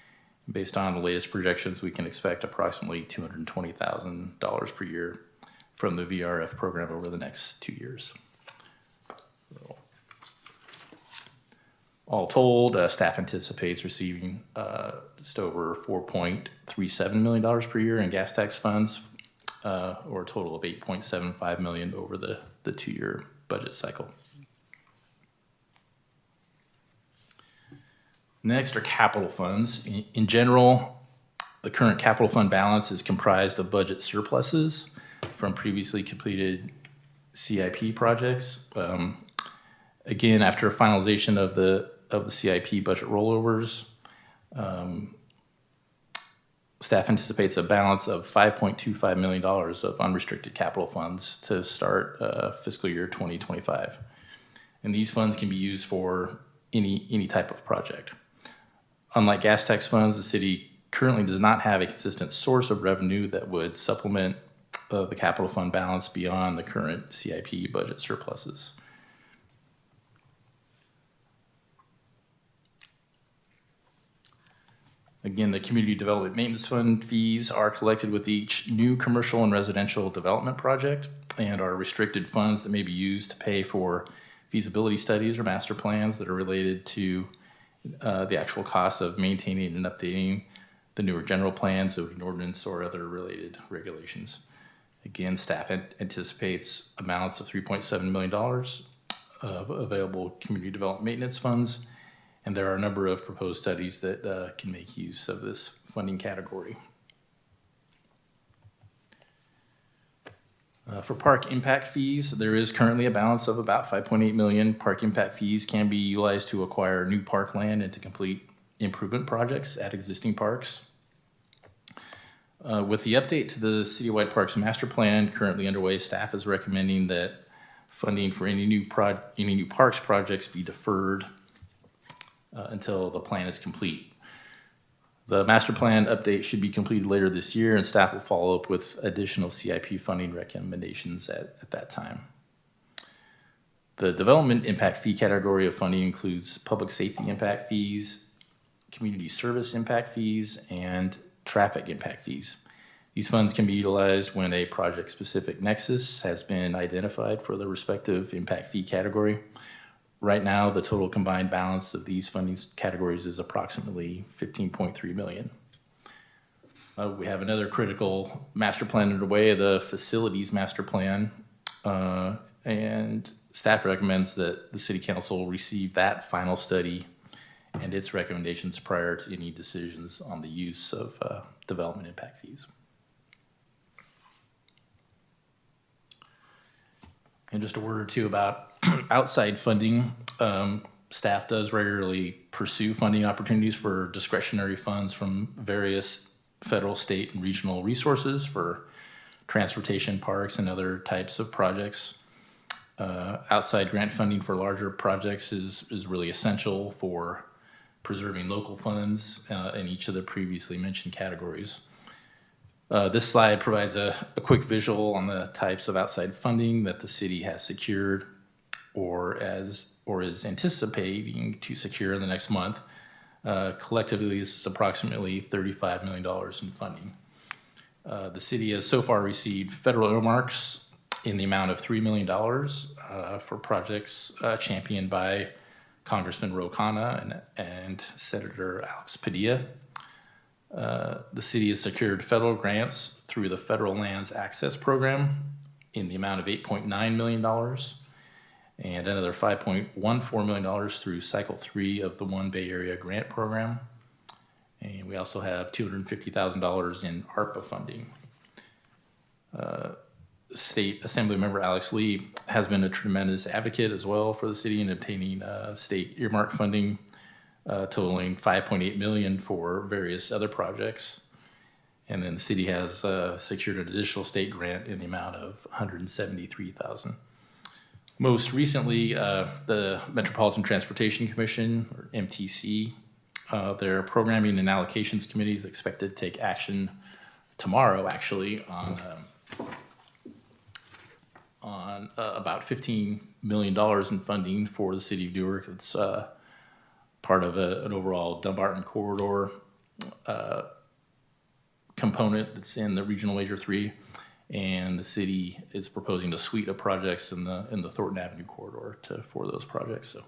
Based on the latest projections, we can expect approximately $220,000 per year from the VRF program over the next 2 years. All told, staff anticipates receiving just over $4.37 million per year in gas tax funds, or a total of $8.75 million over the 2-year budget cycle. Next are capital funds. In general, the current capital fund balance is comprised of budget surpluses from previously completed CIP projects. Again, after finalization of the CIP budget rollovers, staff anticipates a balance of $5.25 million of unrestricted capital funds to start fiscal year 2025. And these funds can be used for any type of project. Unlike gas tax funds, the city currently does not have a consistent source of revenue that would supplement the capital fund balance beyond the current CIP budget surpluses. Again, the Community Development Maintenance Fund fees are collected with each new commercial and residential development project and are restricted funds that may be used to pay for feasibility studies or master plans that are related to the actual cost of maintaining and updating the newer general plan, zoning ordinance, or other related regulations. Again, staff anticipates amounts of $3.7 million of available community development maintenance funds, and there are a number of proposed studies that can make use of this funding category. For park impact fees, there is currently a balance of about $5.8 million. Park impact fees can be utilized to acquire new parkland and to complete improvement projects at existing parks. With the update to the Citywide Parks Master Plan currently underway, staff is recommending that funding for any new parks projects be deferred until the plan is complete. The master plan update should be completed later this year, and staff will follow up with additional CIP funding recommendations at that time. The development impact fee category of funding includes public safety impact fees, community service impact fees, and traffic impact fees. These funds can be utilized when a project-specific nexus has been identified for the respective impact fee category. Right now, the total combined balance of these funding categories is approximately $15.3 million. We have another critical master plan underway, the facilities master plan, and staff recommends that the City Council receive that final study and its recommendations prior to any decisions on the use of development impact fees. And just a word or two about outside funding. Staff does regularly pursue funding opportunities for discretionary funds from various federal, state, and regional resources for transportation, parks, and other types of projects. Outside grant funding for larger projects is really essential for preserving local funds in each of the previously mentioned categories. This slide provides a quick visual on the types of outside funding that the city has secured or is anticipating to secure in the next month. Collectively, this is approximately $35 million in funding. The city has so far received federal earmarks in the amount of $3 million for projects championed by Congressman Ro Khanna and Senator Alex Padilla. The city has secured federal grants through the Federal Lands Access Program in the amount of $8.9 million and another $5.14 million through Cycle 3 of the One Bay Area Grant Program. And we also have $250,000 in ARPA funding. State Assembly Member Alex Lee has been a tremendous advocate as well for the city in obtaining state earmark funding totaling $5.8 million for various other projects. And then the city has secured an additional state grant in the amount of $173,000. Most recently, the Metropolitan Transportation Commission, or MTC, their Programming and Allocations Committee is expected to take action tomorrow, actually, on about $15 million in funding for the city of Newark. It's part of an overall Dumbarton corridor component that's in the Regional Major 3, and the city is proposing a suite of projects in the Thornton Avenue corridor for those projects. So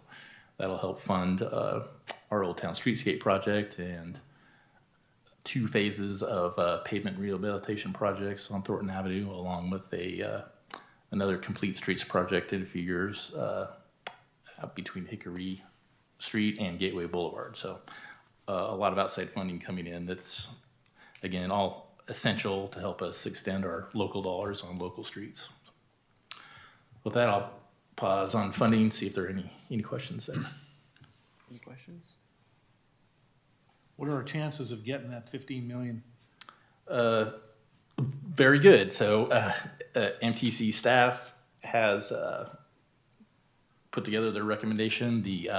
that'll help fund our Old Town Streetscape project and 2 phases of pavement rehabilitation projects on Thornton Avenue, along with another complete streets project in a few years between Hickory Street and Gateway Boulevard. So a lot of outside funding coming in that's, again, all essential to help us extend our local dollars on local streets. With that, I'll pause on funding, see if there are any questions there. Any questions? What are our chances of getting that 15 million? Very good. So MTC staff has put together their recommendation. The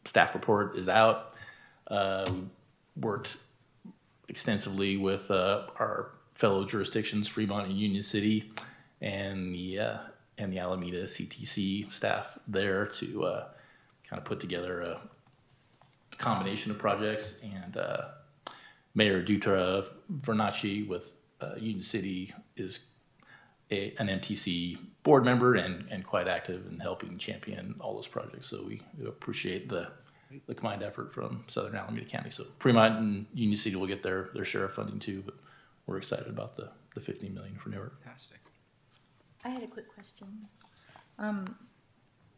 staff report is out. Worked extensively with our fellow jurisdictions, Fremont and Union City, and the Alameda CTC staff there to kind of put together a combination of projects. And Mayor Dutra Vernacci with Union City is an MTC board member and quite active in helping champion all those projects. So we appreciate the combined effort from Southern Alameda County. So Fremont and Union City will get their share of funding too, but we're excited about the $15 million for Newark. Fantastic. I had a quick question.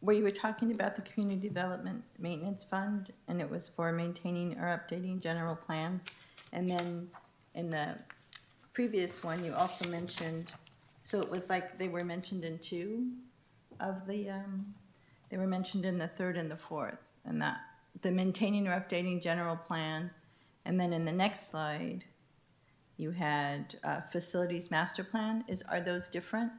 Where you were talking about the Community Development Maintenance Fund, and it was for maintaining or updating general plans. And then in the previous one, you also mentioned, so it was like they were mentioned in 2 of the, they were mentioned in the 3rd and the 4th, and that the maintaining or updating general plan. And then in the next slide, you had facilities master plan. Are those different?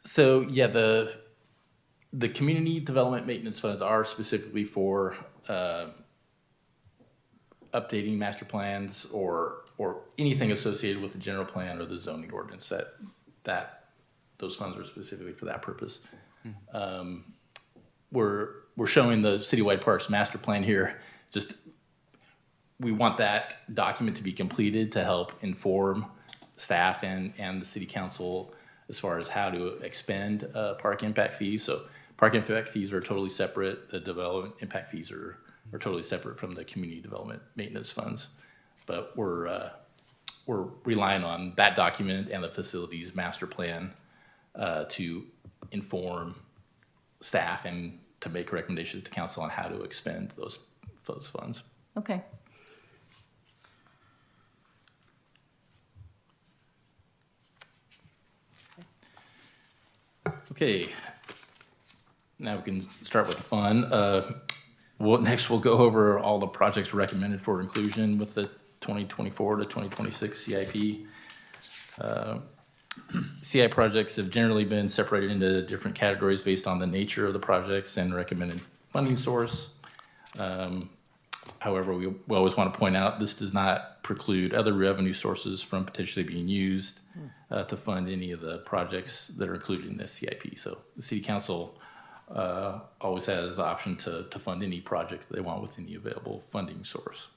So yeah, the community development maintenance funds are specifically for updating master plans or anything associated with the general plan or the zoning ordinance. That those funds are specifically for that purpose. We're showing the citywide parks master plan here. Just we want that document to be completed to help inform staff and the city council as far as how to expend park impact fees. So park impact fees are totally separate. The development impact fees are totally separate from the community development maintenance funds. But we're relying on that document and the facilities master plan to inform staff and to make recommendations to council on how to expend those funds. Okay. Okay, now we can start with the fun. Next we'll go over all the projects recommended for inclusion with the 2024 to 2026 CIP. CI projects have generally been separated into different categories based on the nature of the projects and recommended funding source. However, we always want to point out this does not preclude other revenue sources from potentially being used to fund any of the projects that are included in this CIP. So the City Council always has the option to fund any project that they want with any available funding source.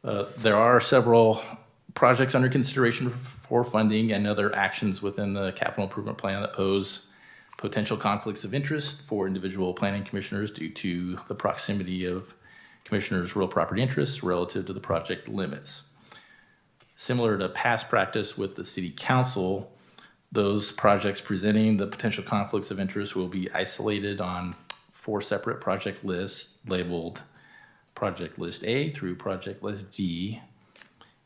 There are several projects under consideration for funding and other actions within the capital improvement plan that pose potential conflicts of interest for individual planning commissioners due to the proximity of commissioners' real property interests relative to the project limits. Similar to past practice with the City Council, those projects presenting the potential conflicts of interest will be isolated on 4 separate project lists labeled Project List A through Project List D.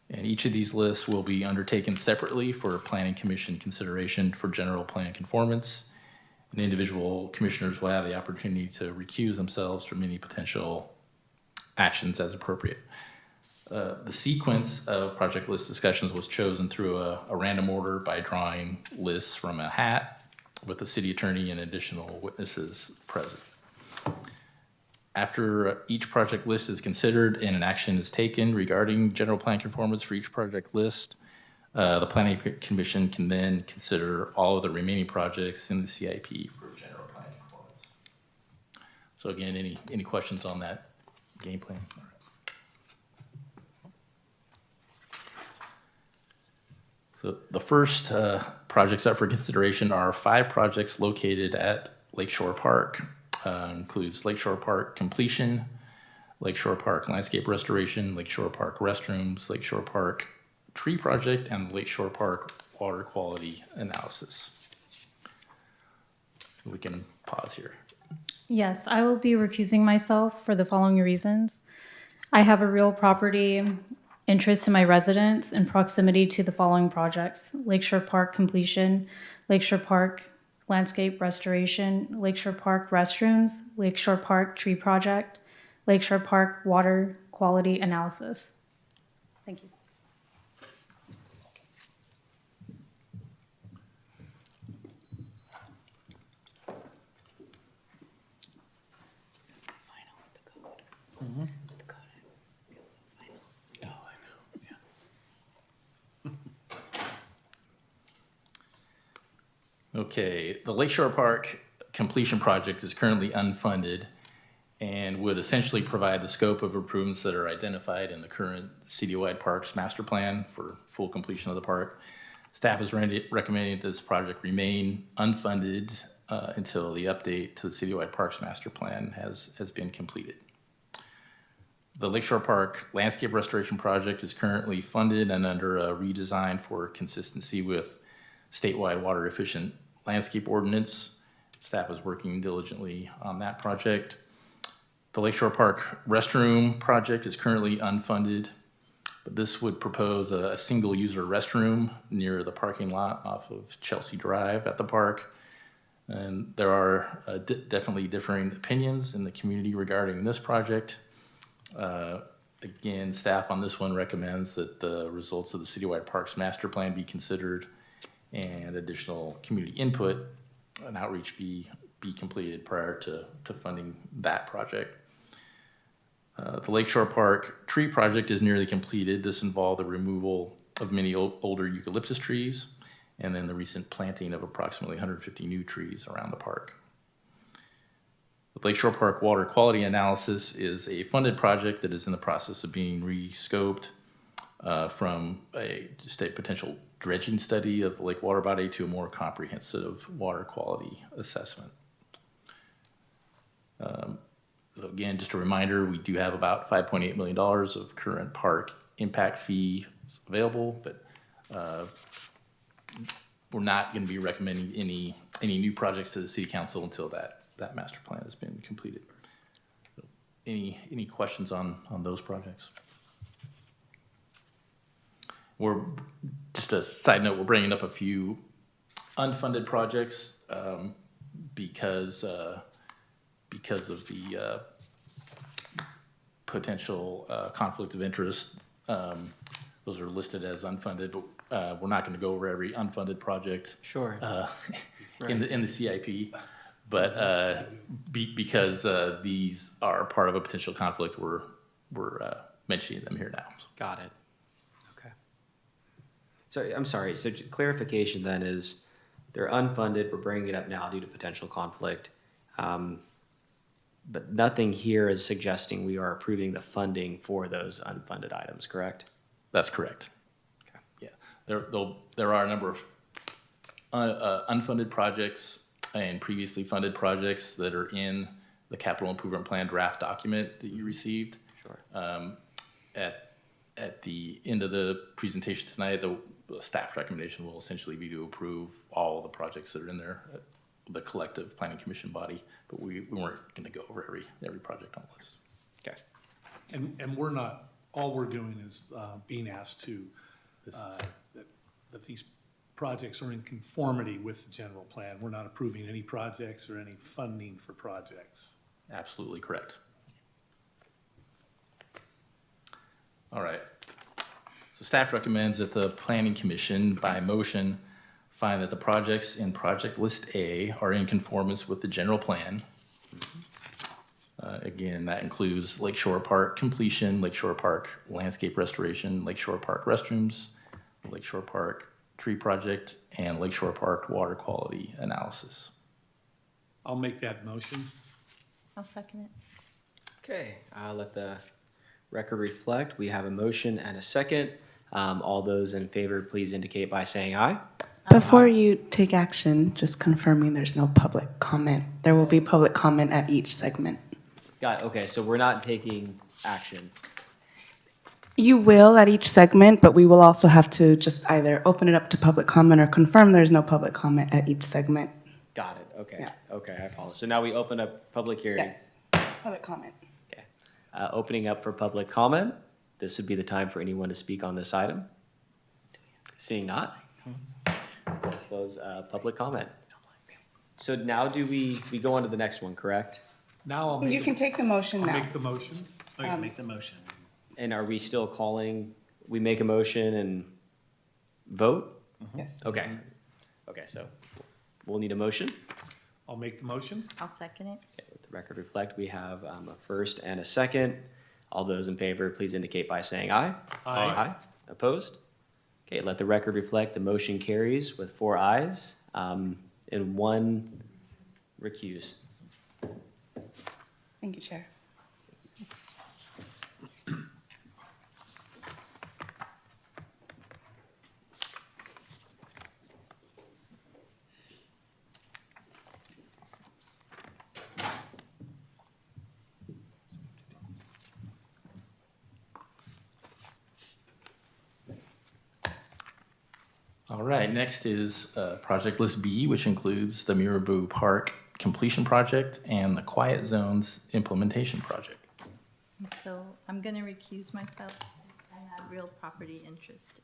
And each of these lists will be undertaken separately for Planning Commission consideration for general plan conformance. And individual commissioners will have the opportunity to recuse themselves from any potential actions as appropriate. The sequence of project list discussions was chosen through a random order by drawing lists from a hat with the city attorney and additional witnesses present. After each project list is considered and an action is taken regarding general plan conformance for each project list, the Planning Commission can then consider all of the remaining projects in the CIP for general plan conformance. So again, any questions on that game plan? So the first projects up for consideration are 5 projects located at Lakeshore Park. Includes Lakeshore Park completion, Lakeshore Park landscape restoration, Lakeshore Park restrooms, Lakeshore Park tree project, and Lakeshore Park water quality analysis. We can pause here. Yes, I will be recusing myself for the following reasons. I have a real property interest in my residence in proximity to the following projects: Lakeshore Park completion, Lakeshore Park landscape restoration, Lakeshore Park restrooms, Lakeshore Park tree project, Lakeshore Park water quality analysis. Thank you. Okay, the Lakeshore Park completion project is currently unfunded and would essentially provide the scope of improvements that are identified in the current citywide parks master plan for full completion of the park. Staff is recommending that this project remain unfunded until the update to the citywide parks master plan has been completed. The Lakeshore Park landscape restoration project is currently funded and under a redesign for consistency with statewide water efficient landscape ordinance. Staff is working diligently on that project. The Lakeshore Park restroom project is currently unfunded, but this would propose a single user restroom near the parking lot off of Chelsea Drive at the park. And there are definitely differing opinions in the community regarding this project. Again, staff on this one recommends that the results of the citywide parks master plan be considered and additional community input and outreach be completed prior to funding that project. The Lakeshore Park tree project is nearly completed. This involved the removal of many older eucalyptus trees and then the recent planting of approximately 150 new trees around the park. The Lakeshore Park water quality analysis is a funded project that is in the process of being re-scoped from just a potential dredging study of the lake water body to a more comprehensive water quality assessment. So again, just a reminder, we do have about $5.8 million of current park impact fee available, but we're not going to be recommending any new projects to the city council until that master plan has been completed. So any questions on those projects? We're, just a side note, we're bringing up a few unfunded projects because of the potential conflict of interest. Those are listed as unfunded, but we're not going to go over every unfunded project. Sure. In the CIP, but because these are part of a potential conflict, we're mentioning them here now. Got it. Okay. So I'm sorry. So clarification then is they're unfunded. We're bringing it up now due to potential conflict. But nothing here is suggesting we are approving the funding for those unfunded items, correct? That's correct. Okay. Yeah. There are a number of unfunded projects and previously funded projects that are in the capital improvement plan draft document that you received. Sure. At the end of the presentation tonight, the staff recommendation will essentially be to approve all the projects that are in there, the collective planning commission body, but we weren't going to go over every project on the list. Okay. And we're not, all we're doing is being asked to, that these projects are in conformity with the general plan. We're not approving any projects or any funding for projects. Absolutely correct. All right. So staff recommends that the planning commission by motion find that the projects in project list A are in conformance with the general plan. Again, that includes Lakeshore Park completion, Lakeshore Park landscape restoration, Lakeshore Park restrooms, Lakeshore Park tree project, and Lakeshore Park water quality analysis. I'll make that motion. I'll second it. Okay, let the record reflect. We have a motion and a second. All those in favor, please indicate by saying aye. Before you take action, just confirming there's no public comment. There will be public comment at each segment. Got it. Okay, so we're not taking action. You will at each segment, but we will also have to just either open it up to public comment or confirm there's no public comment at each segment. Got it. Okay. Yeah. Okay, I follow. So now we open up public hearing. Yes, public comment. Okay. Opening up for public comment. This would be the time for anyone to speak on this item. Seeing not, we'll close public comment. So now do we go on to the next one, correct? Now I'll You can take the motion now. make the motion. Make the motion. And are we still calling, we make a motion and vote? Yes. Okay. Okay, so we'll need a motion. I'll make the motion. I'll second it. Okay, let the record reflect, we have a first and a second. All those in favor, please indicate by saying aye. Aye. Opposed? Okay, let the record reflect, the motion carries with 4 ayes and 1 recuse. Thank you, Chair. All right, next is Project List B, which includes the Mirabou Park completion project and the Quiet Zones implementation project. So I'm going to recuse myself. I have real property interest.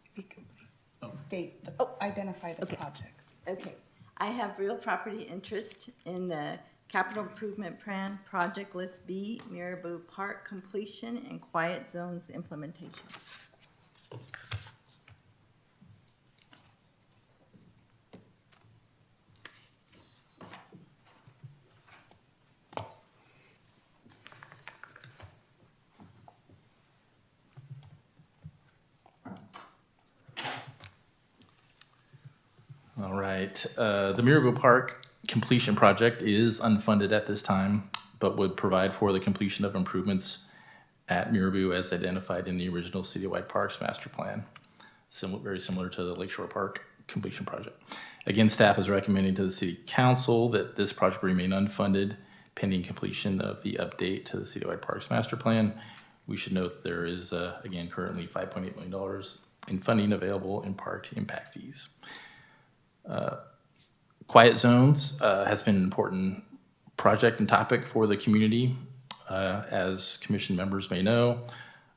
If you could please state, identify the projects. Okay. I have real property interest in the Capital Improvement Plan, Project List B, Mirabou Park completion and Quiet Zones implementation. All right, the Mirabou Park completion project is unfunded at this time, but would provide for the completion of improvements at Mirabou as identified in the original Citywide Parks Master Plan, very similar to the Lakeshore Park completion project. Again, staff is recommending to the City Council that this project remain unfunded pending completion of the update to the Citywide Parks Master Plan. We should note that there is, again, currently $5.8 million in funding available in park impact fees. Quiet Zones has been an important project and topic for the community. As commission members may know,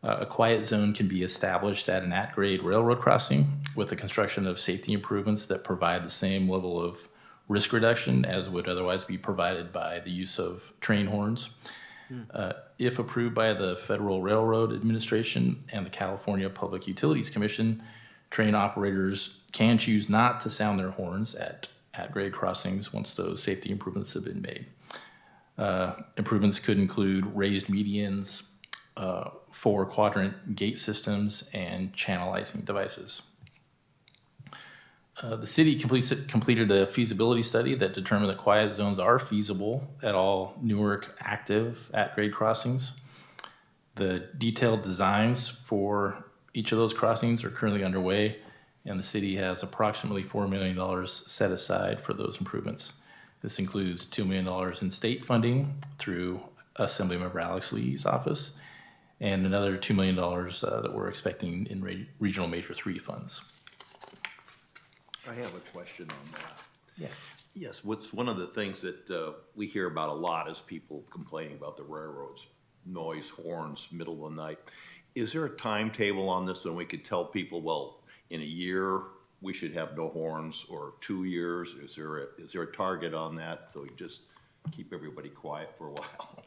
a quiet zone can be established at an at-grade railroad crossing with the construction of safety improvements that provide the same level of risk reduction as would otherwise be provided by the use of train horns. If approved by the Federal Railroad Administration and the California Public Utilities Commission, train operators can choose not to sound their horns at grade crossings once those safety improvements have been made. Improvements could include raised medians, 4-quadrant gate systems, and channelizing devices. The city completed a feasibility study that determined that quiet zones are feasible at all Newark active at-grade crossings. The detailed designs for each of those crossings are currently underway, and the city has approximately $4 million set aside for those improvements. This includes $2 million in state funding through Assemblymember Alex Lee's office, and another $2 million that we're expecting in Regional Major 3 funds. I have a question on that. Yes. Yes, what's one of the things that we hear about a lot is people complaining about the railroads, noise, horns, middle of the night. Is there a timetable on this when we could tell people, well, in a year we should have no horns, or 2 years? Is there a target on that, so we just keep everybody quiet for a while?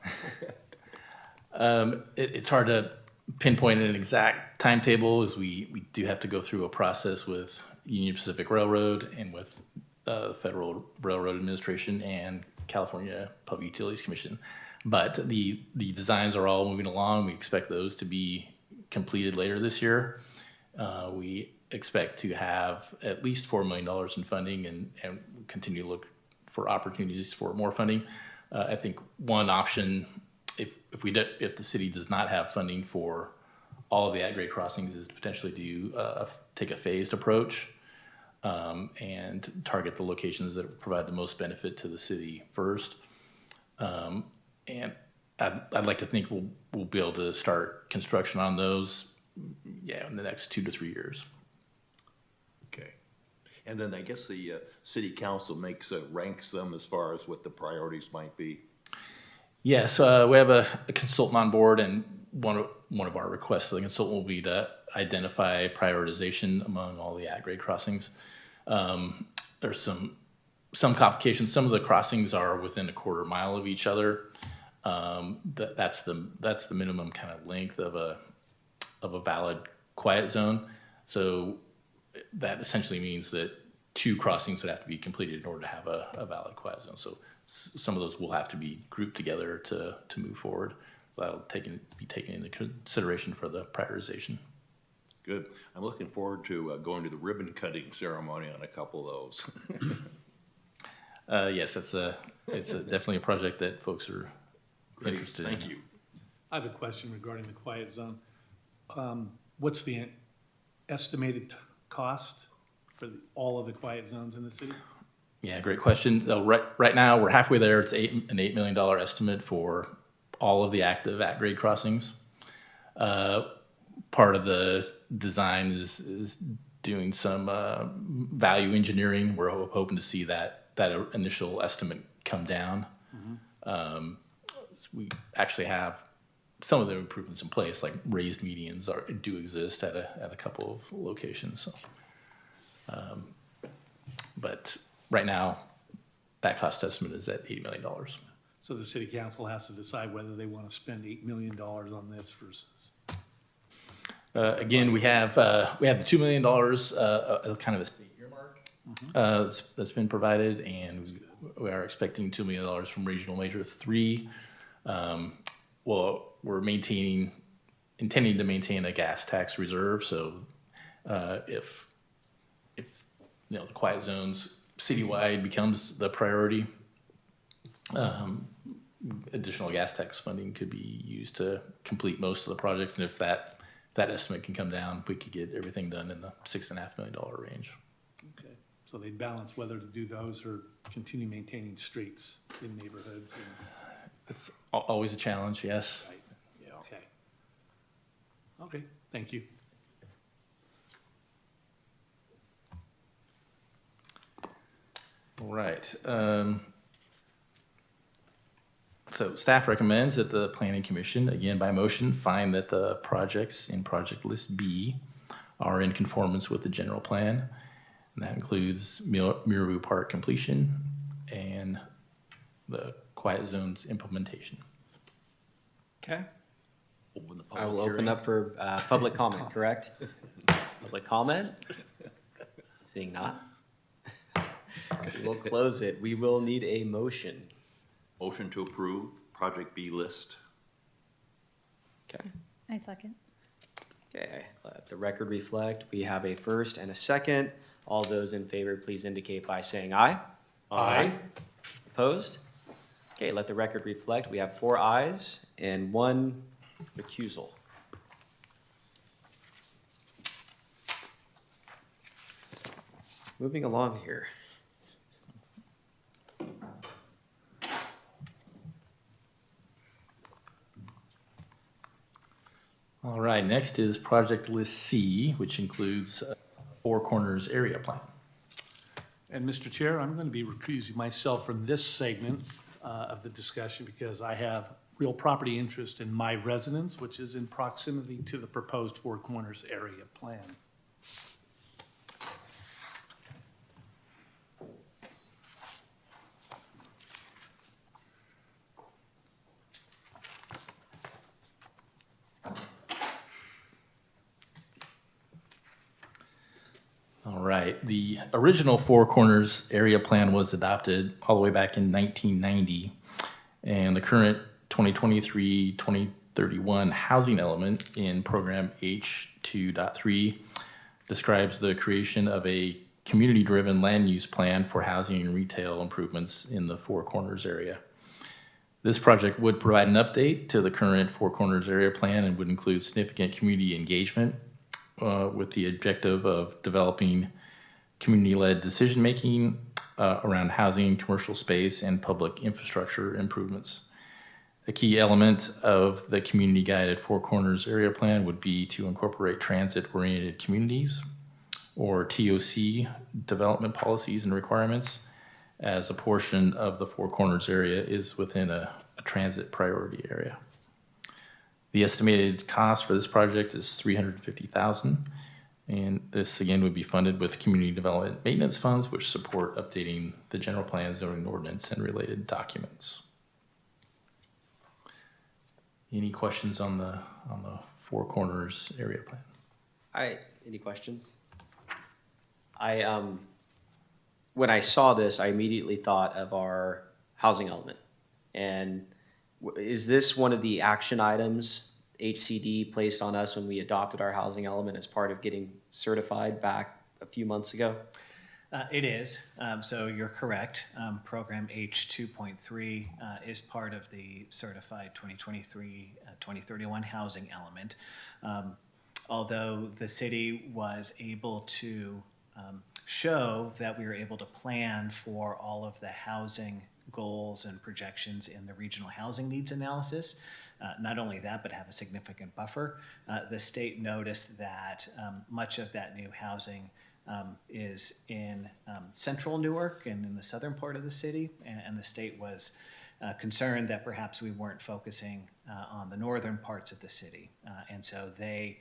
It's hard to pinpoint an exact timetable, as we do have to go through a process with Union Pacific Railroad and with Federal Railroad Administration and California Public Utilities Commission. But the designs are all moving along. We expect those to be completed later this year. We expect to have at least $4 million in funding and continue to look for opportunities for more funding. I think one option, if the city does not have funding for all of the at-grade crossings, is to potentially take a phased approach and target the locations that provide the most benefit to the city first. And I'd like to think we'll be able to start construction on those, in the next 2 to 3 years. Okay. And then I guess the city council ranks them as far as what the priorities might be. Yes, we have a consultant on board, and one of our requests to the consultant will be to identify prioritization among all the at-grade crossings. There's some complications. Some of the crossings are within a quarter mile of each other. That's the minimum kind of length of a valid quiet zone. So that essentially means that 2 crossings would have to be completed in order to have a valid quiet zone. So some of those will have to be grouped together to move forward. That'll be taken into consideration for the prioritization. Good. I'm looking forward to going to the ribbon cutting ceremony on a couple of those. Yes, it's definitely a project that folks are interested in. Thank you. I have a question regarding the quiet zone. What's the estimated cost for all of the quiet zones in the city? Yeah, great question. So right now, we're halfway there. It's an $8 million estimate for all of the active at-grade crossings. Part of the design is doing some value engineering. We're hoping to see that initial estimate come down. Mm-hmm. We actually have some of the improvements in place, like raised medians do exist at a couple of locations. So, but right now, that cost estimate is at $80 million. So the city council has to decide whether they want to spend $8 million on this versus. Again, we have the $2 million, kind of a state earmark that's been provided, and we are expecting $2 million from Regional Measure 3. Well, we're intending to maintain a gas tax reserve. So if the quiet zones citywide becomes the priority, additional gas tax funding could be used to complete most of the projects. And if that estimate can come down, we could get everything done in the $6.5 million range. Okay, so they balance whether to do those or continue maintaining streets in neighborhoods. It's always a challenge, yes. Right. Yeah. Okay. Okay. Thank you. All right. So staff recommends that the Planning Commission, again by motion, find that the projects in Project List B are in conformance with the general plan. And that includes Mirabu Park completion and the quiet zones implementation. Okay. Open the I will public open hearing. up for public comment, correct? Public comment? Seeing not. We'll close it. We will need a motion. Motion to approve Project B list. Okay. I second. Okay, let the record reflect. We have a first and a second. All those in favor, please indicate by saying aye. Aye. Opposed? Okay, let the record reflect. We have 4 ayes and 1 recusal. Moving along here. All right, next is Project List C, which includes Four Corners area plan. And Mr. Chair, I'm going to be recusing myself from this segment of the discussion because I have real property interest in my residence, which is in proximity to the proposed Four Corners area plan. All right, the original Four Corners area plan was adopted all the way back in 1990, and the current 2023-2031 housing element in Program H2.3 describes the creation of a community-driven land use plan for housing and retail improvements in the Four Corners area. This project would provide an update to the current Four Corners area plan and would include significant community engagement with the objective of developing community-led decision-making around housing, commercial space, and public infrastructure improvements. A key element of the community-guided Four Corners area plan would be to incorporate transit-oriented communities, or TOC, development policies and requirements, as a portion of the Four Corners area is within a transit priority area. The estimated cost for this project is $350,000, and this again would be funded with community development maintenance funds, which support updating the general plan, zoning ordinance, and related documents. Any questions on the Four Corners area plan? Any questions? When I saw this, I immediately thought of our housing element. And is this one of the action items HCD placed on us when we adopted our housing element as part of getting certified back a few months ago? It is. So you're correct. Program H2.3 is part of the certified 2023-2031 housing element. Although the city was able to show that we were able to plan for all of the housing goals and projections in the regional housing needs analysis. Not only that, but have a significant buffer. The state noticed that much of that new housing is in central Newark and in the southern part of the city, and the state was concerned that perhaps we weren't focusing on the northern parts of the city. And so they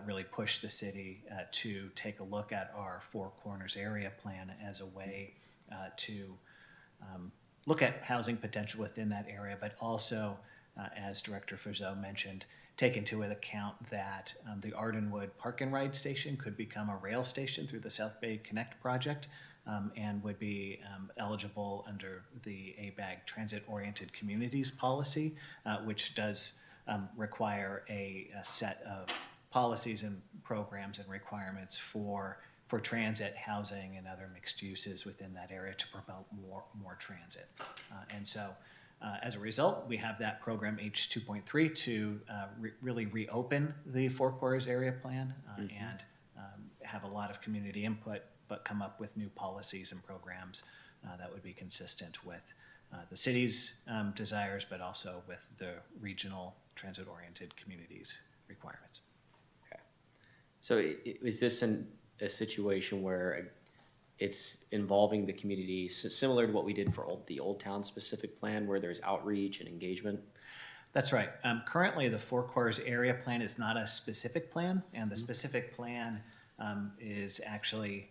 really pushed the city to take a look at our Four Corners area plan as a way to look at housing potential within that area, but also, as Director Faugeau mentioned, take into account that the Ardenwood Park and Ride Station could become a rail station through the South Bay Connect project and would be eligible under the ABAG Transit-Oriented Communities policy, which does require a set of policies and programs and requirements for transit, housing, and other mixed uses within that area to promote more transit. And so as a result, we have that program H2.3 to really reopen the Four Corners area plan and have a lot of community input, but come up with new policies and programs that would be consistent with the city's desires, but also with the regional transit-oriented communities' requirements. Okay. So is this a situation where it's involving the community, similar to what we did for the Old Town specific plan, where there's outreach and engagement? That's right. Currently, the Four Corners area plan is not a specific plan, and the specific plan is actually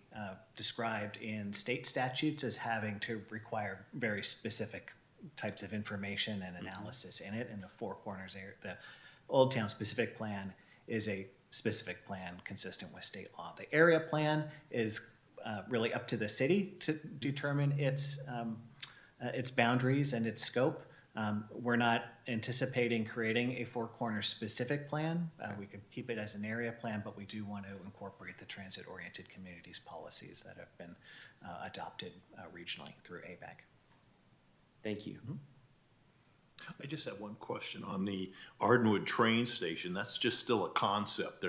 described in state statutes as having to require very specific types of information and analysis in it. And the Four Corners area, the Old Town specific plan, is a specific plan consistent with state law. The area plan is really up to the city to determine its boundaries and its scope. We're not anticipating creating a Four Corners specific plan. We could keep it as an area plan, but we do want to incorporate the transit-oriented communities policies that have been adopted regionally through ABAG. Thank you. Mm-hmm. I just have one question on the Ardenwood train station. That's just still a concept.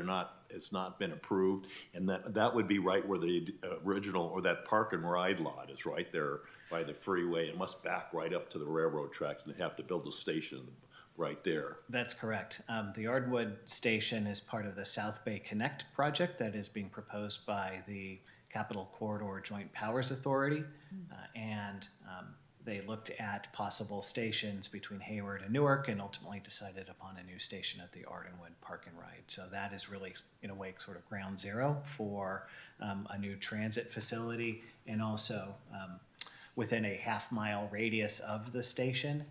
It's not been approved, and that would be right where the original, or that park and ride lot is, right there by the freeway. It must back right up to the railroad tracks, and they have to build a station right there. That's correct. The Ardenwood station is part of the South Bay Connect project that is being proposed by the Capital Corridor Joint Powers Authority, and they looked at possible stations between Hayward and Newark and ultimately decided upon a new station at the Ardenwood Park and Ride. So that is really, in a way, sort of ground zero for a new transit facility, and also within a half-mile radius of the station,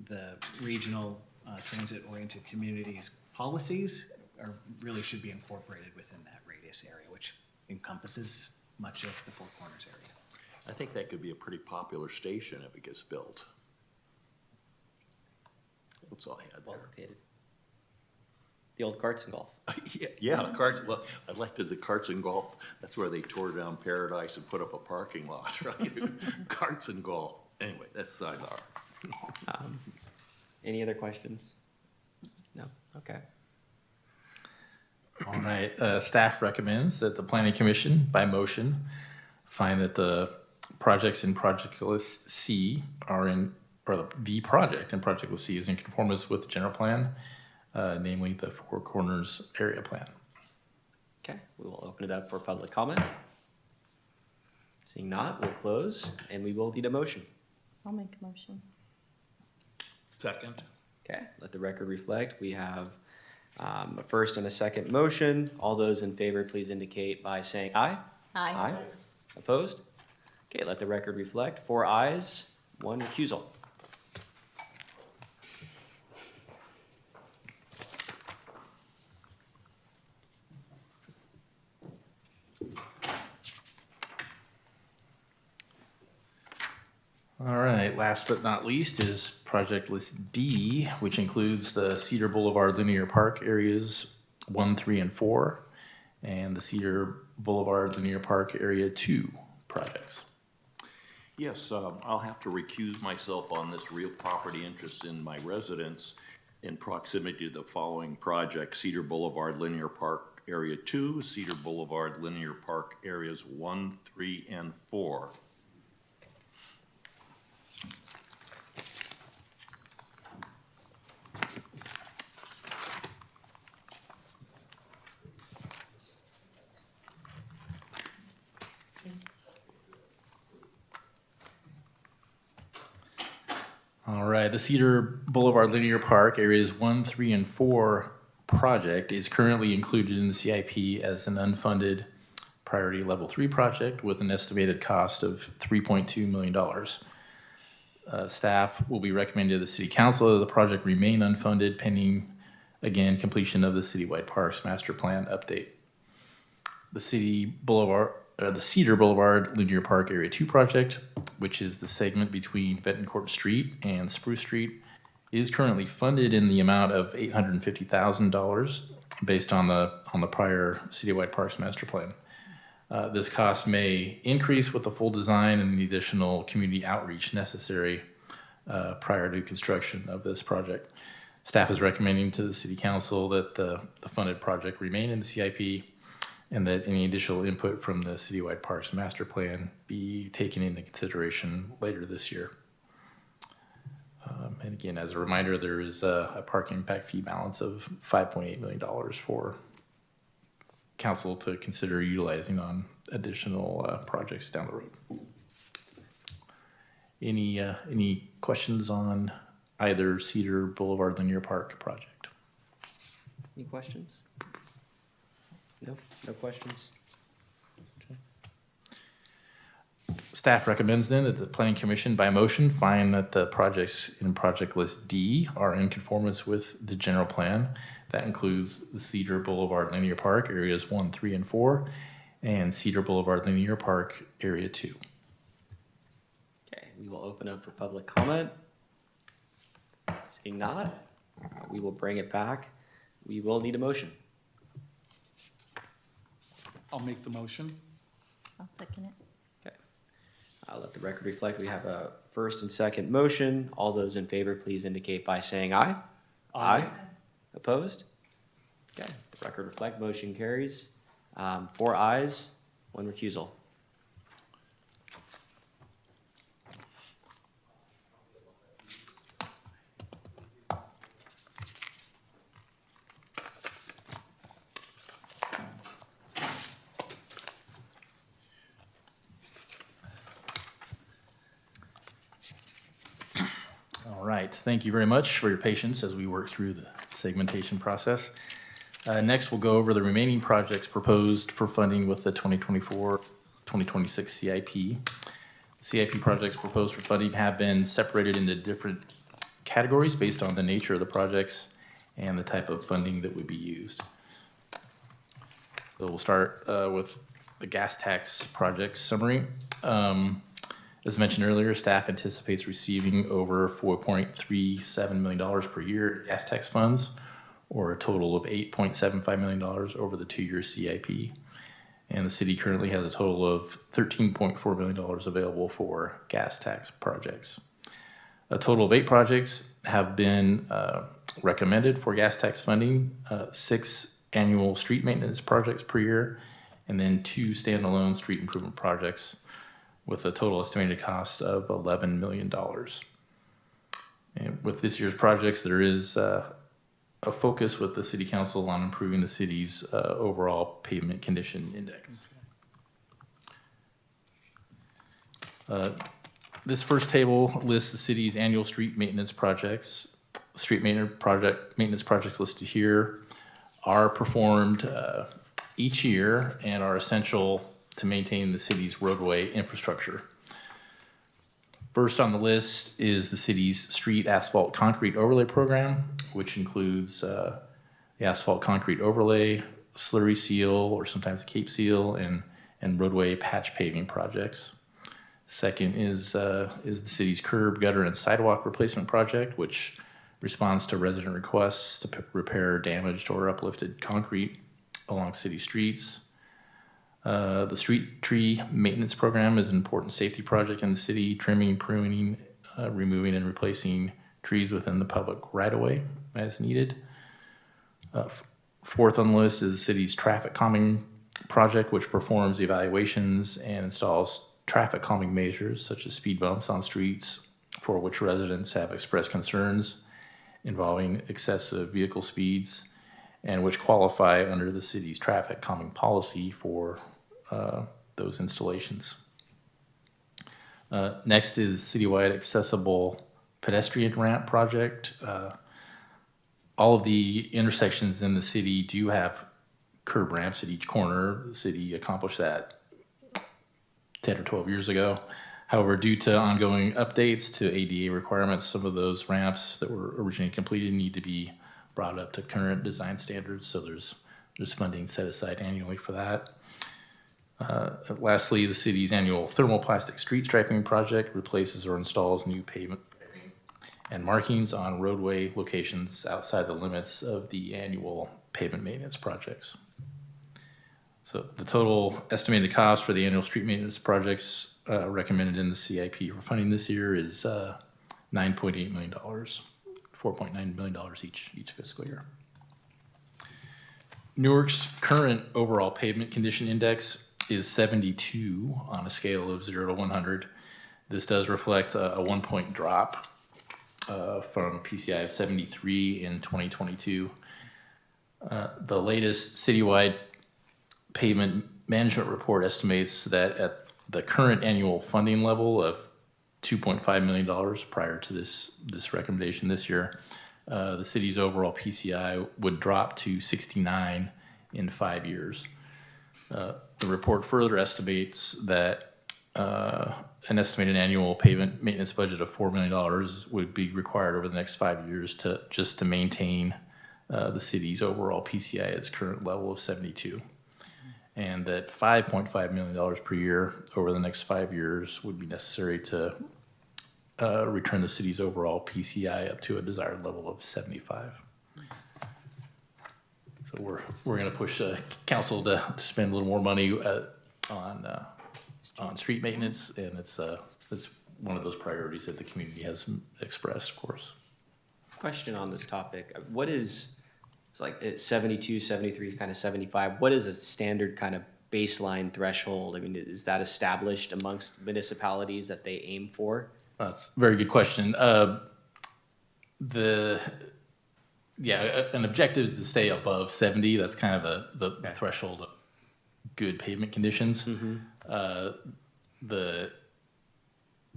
the regional transit-oriented communities policies really should be incorporated within that radius area, which encompasses much of the Four Corners area. I think that could be a pretty popular station if it gets built. That's all I had there. Located. The old Carts and Golf. Yeah, carts. Well, I liked the Carts and Golf. That's where they tore down Paradise and put up a parking lot, right? Carts and Golf. Anyway, that's sidebar. Any other questions? No? Okay. All right, staff recommends that the planning commission, by motion, find that the projects in project list C are in, or the project in project list C is in conformance with the general plan, namely the Four Corners area plan. Okay, we will open it up for public comment. Seeing not, we'll close, and we will need a motion. I'll make a motion. Second. Okay, let the record reflect. We have a first and a second motion. All those in favor, please indicate by saying aye. Aye. Opposed? Okay, let the record reflect. 4 ayes, 1 recusal. All right, last but not least is project list D, which includes the Cedar Boulevard Linear Park areas 1, 3, and 4, and the Cedar Boulevard Linear Park Area 2 projects. Yes, I'll have to recuse myself on this real property interest in my residence in proximity to the following projects: Cedar Boulevard Linear Park Area 2, Cedar Boulevard Linear Park Areas 1, 3, and 4. All right, the Cedar Boulevard Linear Park Areas 1, 3, and 4 project is currently included in the CIP as an unfunded priority level 3 project with an estimated cost of $3.2 million. Staff will be recommending to the City Council that the project remain unfunded pending, again, completion of the Citywide Parks Master Plan update. The Cedar Boulevard Linear Park Area 2 project, which is the segment between Betancourt Street and Spruce Street, is currently funded in the amount of $850,000 based on the prior Citywide Parks Master Plan. This cost may increase with the full design and the additional community outreach necessary prior to construction of this project. Staff is recommending to the City Council that the funded project remain in the CIP and that any additional input from the Citywide Parks Master Plan be taken into consideration later this year. And again, as a reminder, there is a parking impact fee balance of $5.8 million for council to consider utilizing on additional projects down the road. Any questions on either Cedar Boulevard Linear Park project? Any questions? No? No questions? Staff recommends then that the Planning Commission by motion find that the projects in project list D are in conformance with the general plan. That includes the Cedar Boulevard Linear Park areas 1, 3, and 4, and Cedar Boulevard Linear Park area 2. Okay, we will open up for public comment. Seeing not, we will bring it back. We will need a motion. I'll make the motion. I'll second it. Okay. I'll let the record reflect. We have a first and second motion. All those in favor, please indicate by saying aye. Aye. Opposed? Okay, the record reflect, motion carries. 4 ayes, 1 recusal. All right, thank you very much for your patience as we work through the segmentation process. Next, we'll go over the remaining projects proposed for funding with the 2024-2026 CIP. CIP projects proposed for funding have been separated into different categories based on the nature of the projects and the type of funding that would be used. So we'll start with the gas tax project summary. As mentioned earlier, staff anticipates receiving over $4.37 million per year in gas tax funds, or a total of $8.75 million over the 2-year CIP. And the city currently has a total of $13.4 million available for gas tax projects. A total of 8 projects have been recommended for gas tax funding, 6 annual street maintenance projects per year, and then 2 standalone street improvement projects with a total estimated cost of $11 million. And with this year's projects, there is a focus with the City Council on improving the city's overall pavement condition index. This first table lists the city's annual street maintenance projects. Street maintenance projects listed here are performed each year and are essential to maintain the city's roadway infrastructure. First on the list is the city's street asphalt concrete overlay program, which includes the asphalt concrete overlay, slurry seal, or sometimes cape seal, and roadway patch paving projects. Second is the city's curb, gutter, and sidewalk replacement project, which responds to resident requests to repair damaged or uplifted concrete along city streets. The street tree maintenance program is an important safety project in the city, trimming, pruning, removing, and replacing trees within the public right-of-way as needed. Fourth on the list is the city's traffic calming project, which performs evaluations and installs traffic calming measures such as speed bumps on streets for which residents have expressed concerns involving excessive vehicle speeds and which qualify under the city's traffic calming policy for those installations. Next is citywide accessible pedestrian ramp project. All of the intersections in the city do have curb ramps at each corner. The city accomplished that 10 or 12 years ago. However, due to ongoing updates to ADA requirements, some of those ramps that were originally completed need to be brought up to current design standards. So there's funding set aside annually for that. Lastly, the city's annual thermoplastic street striping project replaces or installs new pavement and markings on roadway locations outside the limits of the annual pavement maintenance projects. So the total estimated cost for the annual street maintenance projects recommended in the CIP for funding this year is $9.8 million, $4.9 million each fiscal year. Newark's current overall pavement condition index is 72 on a scale of 0 to 100. This does reflect a 1-point drop from PCI of 73 in 2022. The latest citywide pavement management report estimates that at the current annual funding level of $2.5 million prior to this recommendation this year, the city's overall PCI would drop to 69 in 5 years. The report further estimates that an estimated annual pavement maintenance budget of $4 million would be required over the next 5 years to maintain the city's overall PCI at its current level of 72. And that $5.5 million per year over the next 5 years would be necessary to return the city's overall PCI up to a desired level of 75. So we're going to push council to spend a little more money on street maintenance, and it's one of those priorities that the community has expressed, of course. Question on this topic. What is, it's like it's 72, 73, kind of 75. What is a standard kind of baseline threshold? I mean, is that established amongst municipalities that they aim for? That's a very good question. An objective is to stay above 70. That's kind of the threshold of good pavement conditions. Mm-hmm.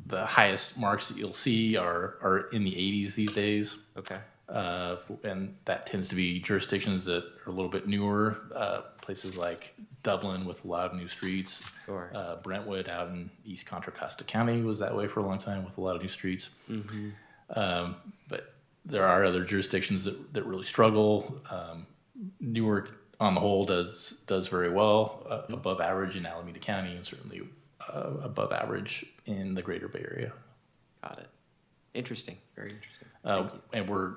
The highest marks that you'll see are in the 80s these days. Okay. And that tends to be jurisdictions that are a little bit newer, places like Dublin with a lot of new streets. Sure. Brentwood out in East Contra Costa County was that way for a long time with a lot of new streets. Mm-hmm. But there are other jurisdictions that really struggle. Newark, on the whole, does very well, above average in Alameda County, and certainly above average in the Greater Bay Area. Got it. Interesting. Very interesting. And we're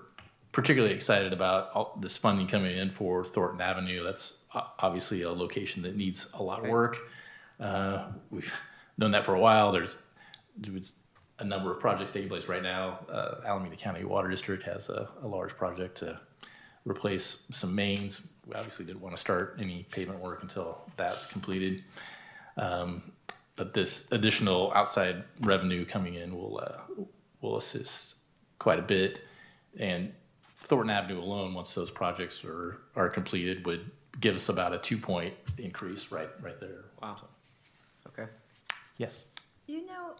particularly excited about this funding coming in for Thornton Avenue. That's obviously a location that needs a lot of work. We've known that for a while. There's a number of projects taking place right now. Alameda County Water District has a large project to replace some mains. We obviously didn't want to start any pavement work until that's completed. But this additional outside revenue coming in will assist quite a bit. And Thornton Avenue alone, once those projects are completed, would give us about a 2-point increase right there. Wow. Okay. Yes. Do you know,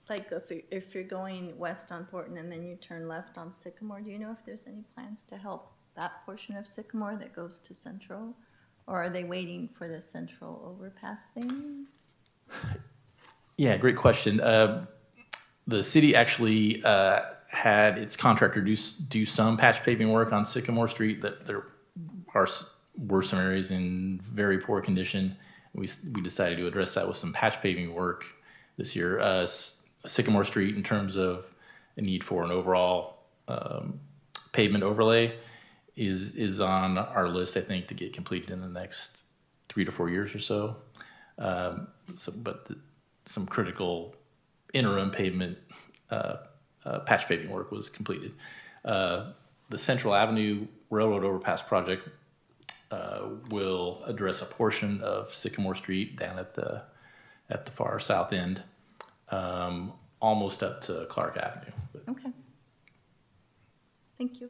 like if you're going west on Thornton and then you turn left on Sycamore, do you know if there's any plans to help that portion of Sycamore that goes to Central? Or are they waiting for the Central overpass thing? Yeah, great question. The city actually had its contractor do some patch paving work on Sycamore Street. That there were some areas in very poor condition. We decided to address that with some patch paving work this year. Sycamore Street, in terms of a need for an overall pavement overlay, is on our list, I think, to get completed in the next 3 to 4 years or so. Some critical interim pavement patch paving work was completed. The Central Avenue Railroad Overpass project will address a portion of Sycamore Street down at the far south end, almost up to Clark Avenue. Okay. Thank you.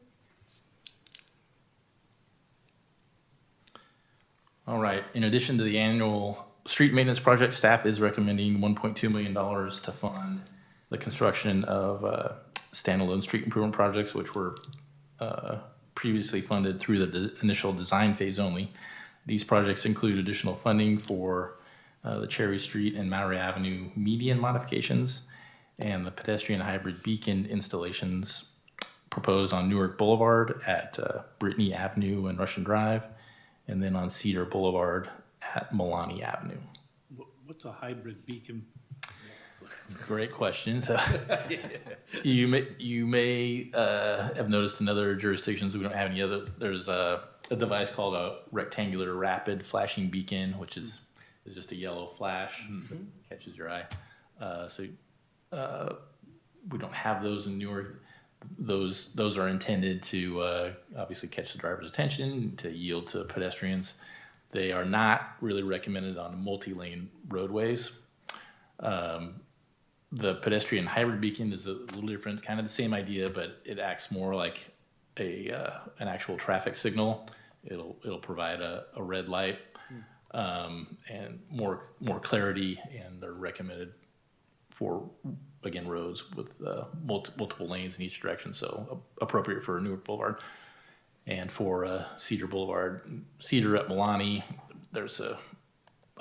All right. In addition to the annual street maintenance project, staff is recommending $1.2 million to fund the construction of standalone street improvement projects, which were previously funded through the initial design phase only. These projects include additional funding for the Cherry Street and Maury Avenue median modifications and the pedestrian hybrid beacon installations proposed on Newark Boulevard at Brittany Avenue and Russian Drive, and then on Cedar Boulevard at Milani Avenue. What's a hybrid beacon? Great question. So you may have noticed in other jurisdictions we don't have any other. There's a device called a rectangular rapid flashing beacon, which is just a yellow flash that catches your eye. We don't have those in Newark. Those are intended to obviously catch the driver's attention, to yield to pedestrians. They are not really recommended on multi-lane roadways. The pedestrian hybrid beacon is a little different, kind of the same idea, but it acts more like an actual traffic signal. It'll provide a red light and more clarity, and they're recommended for, again, roads with multiple lanes in each direction, so appropriate for Newark Boulevard. And for Cedar Boulevard, Cedar at Milani, there's a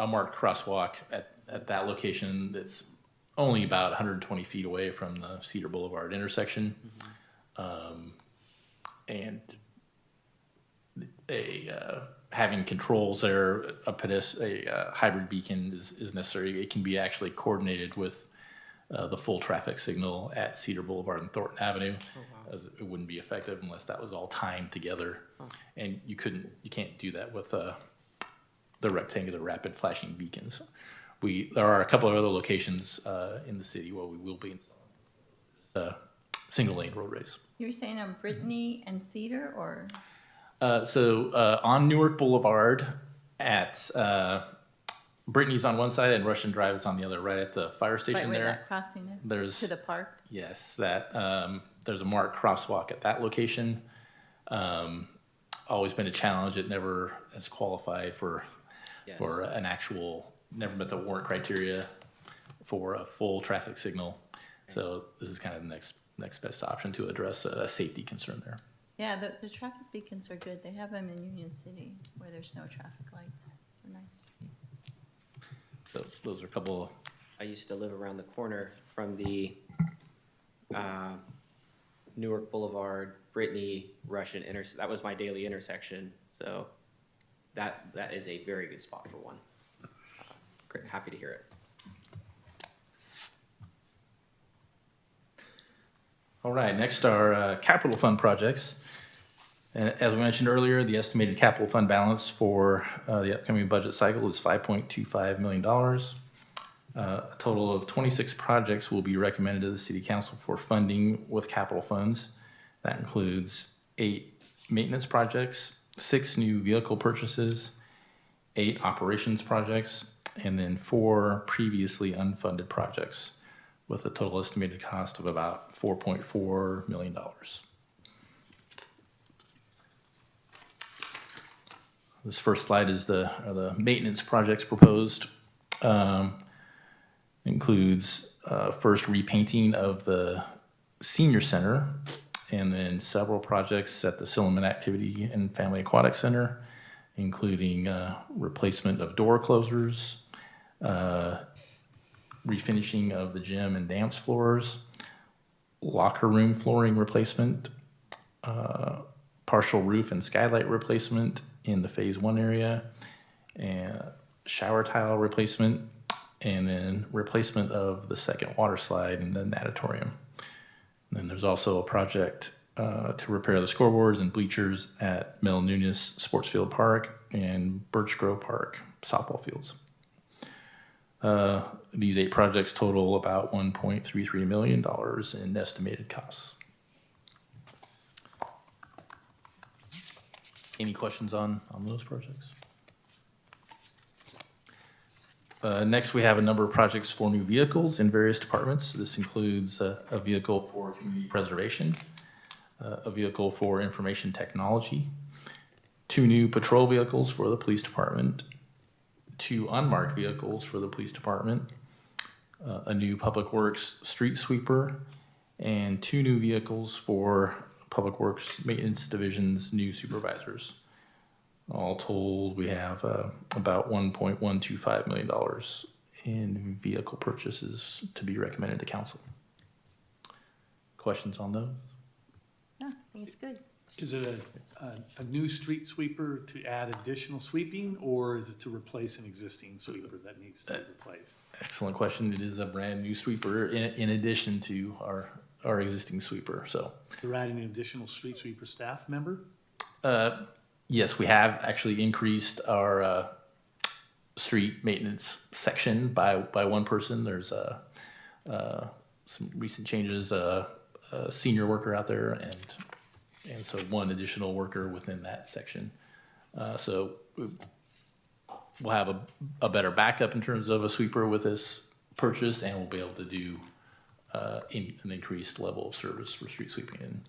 marked crosswalk at that location that's only about 120 feet away from the Cedar Boulevard intersection. And having controls there, a hybrid beacon is necessary. It can be actually coordinated with the full traffic signal at Cedar Boulevard and Thornton Avenue, as it wouldn't be effective unless that was all timed together. And you can't do that with the rectangular rapid flashing beacons. There are a couple of other locations in the city where we will be installing single lane roadways. You're saying on Brittany and Cedar, or? On Newark Boulevard at Brittany's on one side and Russian Drive is on the other, right at the fire station Right there. where that crossing is, There's, to the park? yes, there's a marked crosswalk at that location. Always been a challenge. It never has qualified for an actual, never met the warrant criteria for a full traffic signal. So this is kind of the next best option to address a safety concern there. Yeah, the traffic beacons are good. They have them in Union City where there's no traffic lights. They're nice. So those are a couple. I used to live around the corner from the Newark Boulevard, Brittany, Russian that was my daily intersection. So that is a very good spot for one. Great, happy to hear it. All right, next are capital fund projects. And as we mentioned earlier, the estimated capital fund balance for the upcoming budget cycle is $5.25 million. A total of 26 projects will be recommended to the City Council for funding with capital funds. That includes 8 maintenance projects, 6 new vehicle purchases, 8 operations projects, and then 4 previously unfunded projects with a total estimated cost of about $4.4 million. This first slide is the maintenance projects proposed. Includes first repainting of the senior center, and then several projects at the Silliman Activity and Family Aquatic Center, including replacement of door closers, refinishing of the gym and dance floors, locker room flooring replacement, partial roof and skylight replacement in the Phase 1 area, and shower tile replacement, and then replacement of the second water slide in the natatorium. And then there's also a project to repair the scoreboards and bleachers at Mel Nunes Sports Field Park and Birch Grove Park softball fields. These 8 projects total about $1.33 million in estimated costs. Any questions on those projects? Next, we have a number of projects for new vehicles in various departments. This includes a vehicle for community preservation, a vehicle for information technology, 2 new patrol vehicles for the police department, 2 unmarked vehicles for the police department, a new public works street sweeper, and 2 new vehicles for public works maintenance division's new supervisors. All told, we have about $1.125 million in vehicle purchases to be recommended to council. Questions on those? No, I think it's good. Is it a new street sweeper to add additional sweeping, or is it to replace an existing sweeper that needs to be replaced? Excellent question. It is a brand new sweeper in addition to our existing sweeper. So They're adding an additional street sweeper staff member? yes, we have actually increased our street maintenance section by 1 person. There's some recent changes, a senior worker out there, and so 1 additional worker within that section. So we'll have a better backup in terms of a sweeper with this purchase, and we'll be able to do an increased level of service for street sweeping.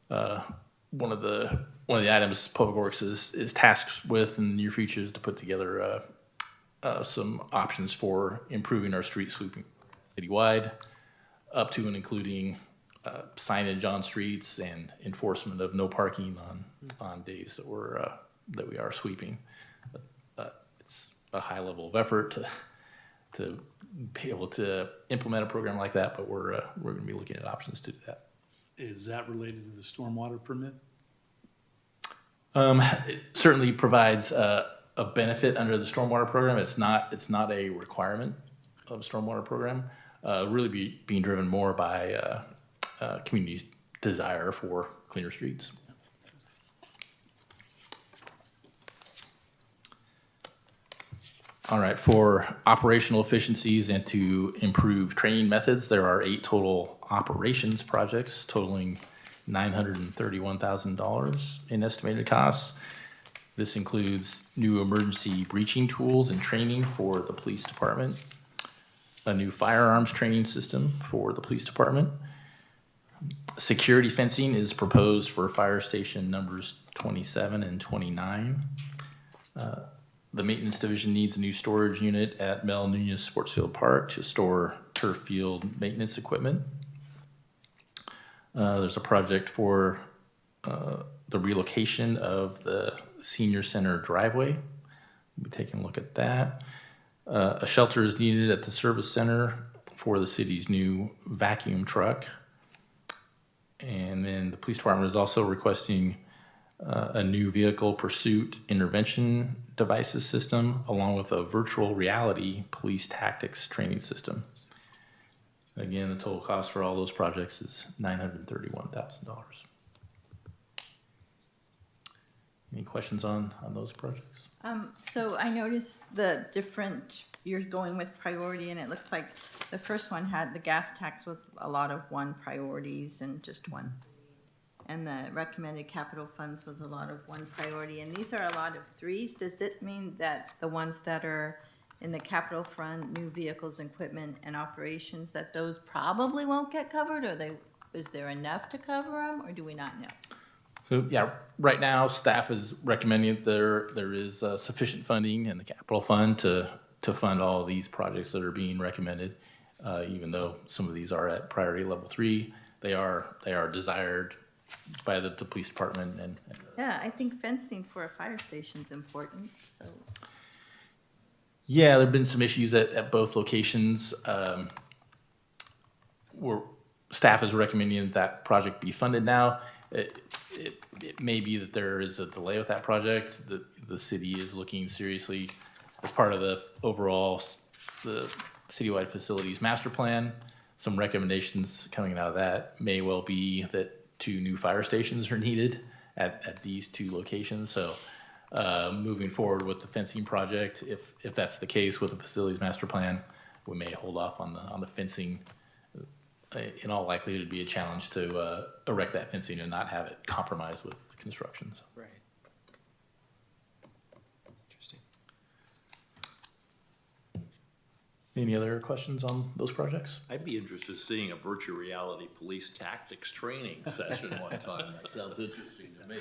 And one of the items Public Works is tasked with in the near future is to put together some options for improving our street sweeping citywide, up to and including signage on streets and enforcement of no parking on days that we are sweeping. It's a high level of effort to be able to implement a program like that, but we're going to be looking at options to do that. Is that related to the stormwater permit? It certainly provides a benefit under the stormwater program. It's not a requirement of a stormwater program. Really being driven more by community's desire for cleaner streets. All right, for operational efficiencies and to improve training methods, there are 8 total operations projects totaling $931,000 in estimated costs. This includes new emergency breaching tools and training for the police department, a new firearms training system for the police department. Security fencing is proposed for fire station numbers 27 and 29. The maintenance division needs a new storage unit at Mel Nunes Sports Field Park to store turf field maintenance equipment. There's a project for the relocation of the senior center driveway. We'll be taking a look at that. A shelter is needed at the service center for the city's new vacuum truck. And then the police department is also requesting a new vehicle pursuit intervention devices system, along with a virtual reality police tactics training system. Again, the total cost for all those projects is $931,000. Any questions on those projects? So I noticed the different, you're going with priority, and it looks like the first one had, the gas tax was a lot of one priorities and just one. And the recommended capital funds was a lot of one priority, and these are a lot of threes. Does it mean that the ones that are in the capital fund, new vehicles, equipment, and operations, that those probably won't get covered, or is there enough to cover them, or do we not know? So, yeah, right now, staff is recommending that there is sufficient funding in the capital fund to fund all of these projects that are being recommended. Even though some of these are at priority level 3, they are desired by the police department and Yeah, I think fencing for a fire station's important, so. yeah, there have been some issues at both locations. Where staff is recommending that project be funded now. It may be that there is a delay with that project. The city is looking seriously as part of the overall the citywide facilities master plan. Some recommendations coming out of that may well be that 2 new fire stations are needed at these 2 locations. So moving forward with the fencing project, if that's the case with the facilities master plan, we may hold off on the fencing. In all likelihood, it'd be a challenge to erect that fencing and not have it compromised with construction. So. Right. Interesting. Any other questions on those projects? I'd be interested in seeing a virtual reality police tactics training session one time. That sounds interesting to me.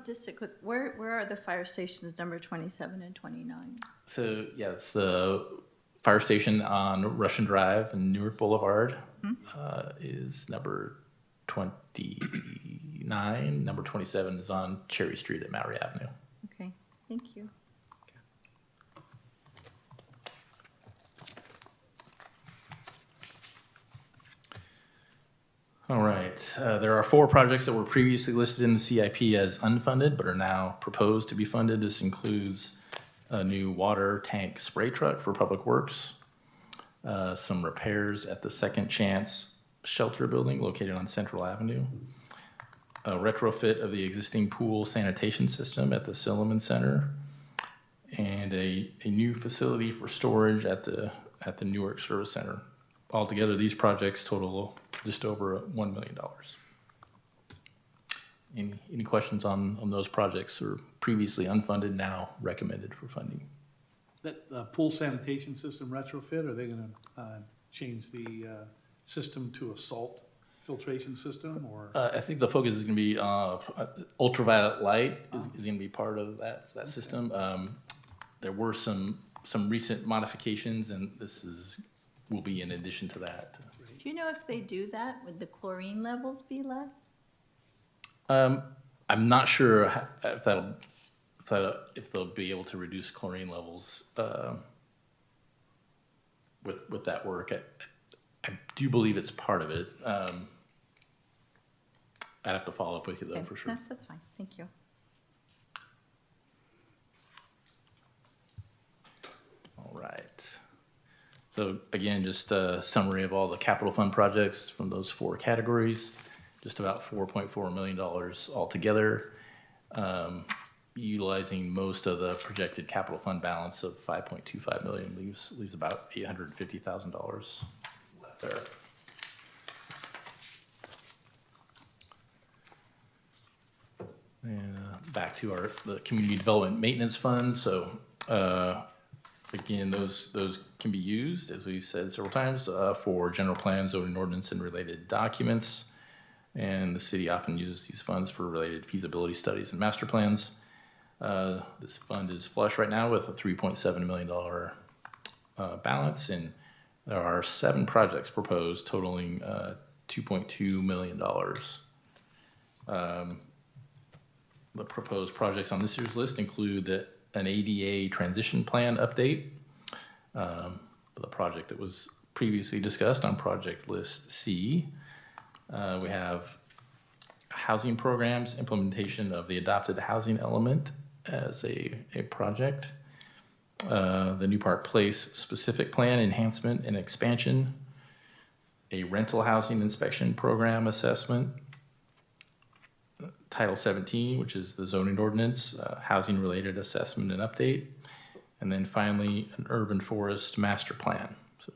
Just a quick, where are the fire stations number 27 and 29? So yeah, it's the fire station on Russian Drive and Newark Boulevard is number 29. Number 27 is on Cherry Street at Maury Avenue. Okay, thank you. All right. There are 4 projects that were previously listed in the CIP as unfunded, but are now proposed to be funded. This includes a new water tank spray truck for Public Works, some repairs at the Second Chance Shelter Building located on Central Avenue, a retrofit of the existing pool sanitation system at the Silliman Center, and a new facility for storage at the Newark Service Center. Altogether, these projects total just over $1 million. Any questions on those projects or previously unfunded, now recommended for funding? That pool sanitation system retrofit, are they gonna change the system to a salt filtration system, or? I think the focus is gonna be ultraviolet light is gonna be part of that system. There were some recent modifications, and will be in addition to that. Do you know if they do that, would the chlorine levels be less? I'm not sure if they'll be able to reduce chlorine levels with that work. I do believe it's part of it. I'd have to follow up with you though, Okay, for sure. That's fine, thank you. All right. So again, just a summary of all the capital fund projects from those 4 categories. Just about $4.4 million altogether, utilizing most of the projected capital fund balance of $5.25 million, leaves about $850,000 left there. And back to the community development maintenance funds. So again, those can be used, as we said several times, for general plans, zoning ordinance, and related documents. And the city often uses these funds for related feasibility studies and master plans. This fund is flush right now with a $3.7 million balance, and there are 7 projects proposed totaling $2.2 million. The proposed projects on this year's list include an ADA transition plan update, the project that was previously discussed on project list C. We have housing programs, implementation of the adopted housing element as a project. The New Park Place specific plan enhancement and expansion. A rental housing inspection program assessment. Title 17, which is the zoning ordinance, housing-related assessment and update, and then finally, an urban forest master plan. So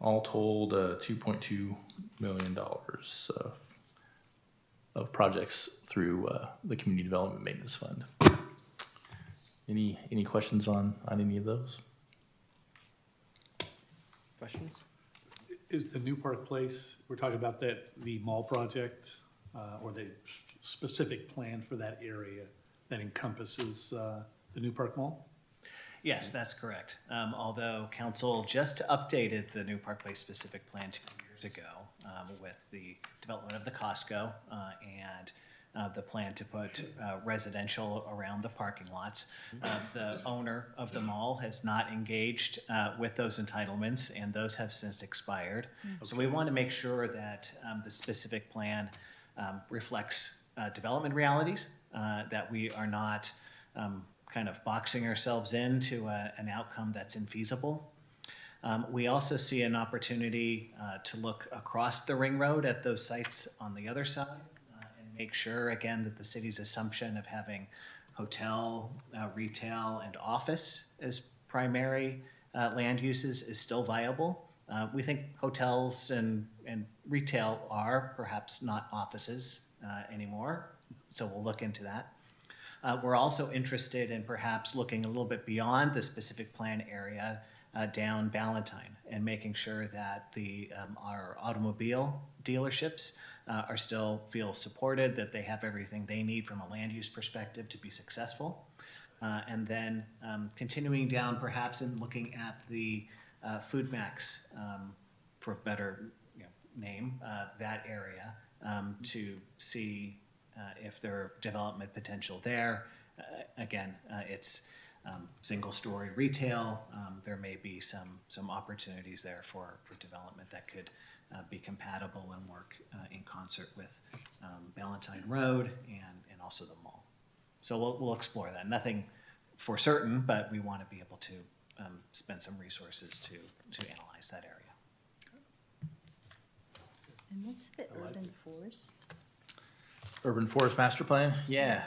all told, $2.2 million of projects through the Community Development Maintenance Fund. Any questions on any of those? Questions? Is the New Park Place, we're talking about the mall project, or the specific plan for that area that encompasses the New Park Mall? Yes, that's correct. Although council just updated the New Park Place specific plan 2 years ago with the development of the Costco and the plan to put residential around the parking lots. The owner of the mall has not engaged with those entitlements, and those have since expired. So we want to make sure that the specific plan reflects development realities, that we are not kind of boxing ourselves into an outcome that's infeasible. We also see an opportunity to look across the ring road at those sites on the other side and make sure, again, that the city's assumption of having hotel, retail, and office as primary land uses is still viable. We think hotels and retail are perhaps not offices anymore, so we'll look into that. We're also interested in perhaps looking a little bit beyond the specific plan area down Ballantyne and making sure that our automobile dealerships are still feel supported, that they have everything they need from a land use perspective to be successful. And then continuing down perhaps and looking at the Food Max, for a better name, that area to see if there are development potential there. Again, it's single-story retail. There may be some opportunities there for development that could be compatible and work in concert with Ballantyne Road and also the mall. So we'll explore that. Nothing for certain, but we want to be able to spend some resources to analyze that area. And what's the urban forest? Urban Forest Master Plan? Yeah.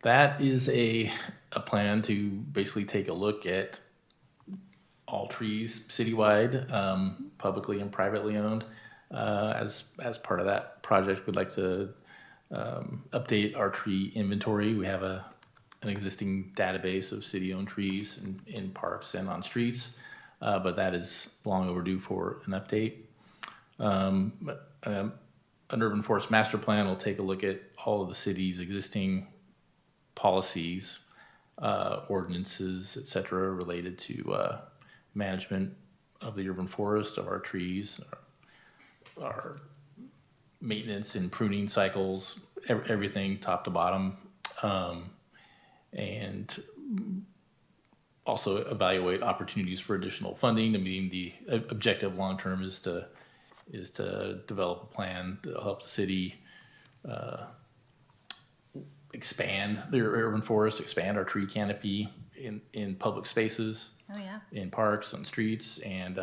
That is a plan to basically take a look at all trees citywide, publicly and privately owned. As part of that project, we'd like to update our tree inventory. We have an existing database of city-owned trees in parks and on streets, but that is long overdue for an update. An urban forest master plan will take a look at all of the city's existing policies, ordinances, et cetera, related to management of the urban forest, of our trees, our maintenance and pruning cycles, everything top to bottom, and also evaluate opportunities for additional funding. I mean, the objective long-term is to develop a plan to help the city expand their urban forest, expand our tree canopy in public spaces, in parks, on streets, and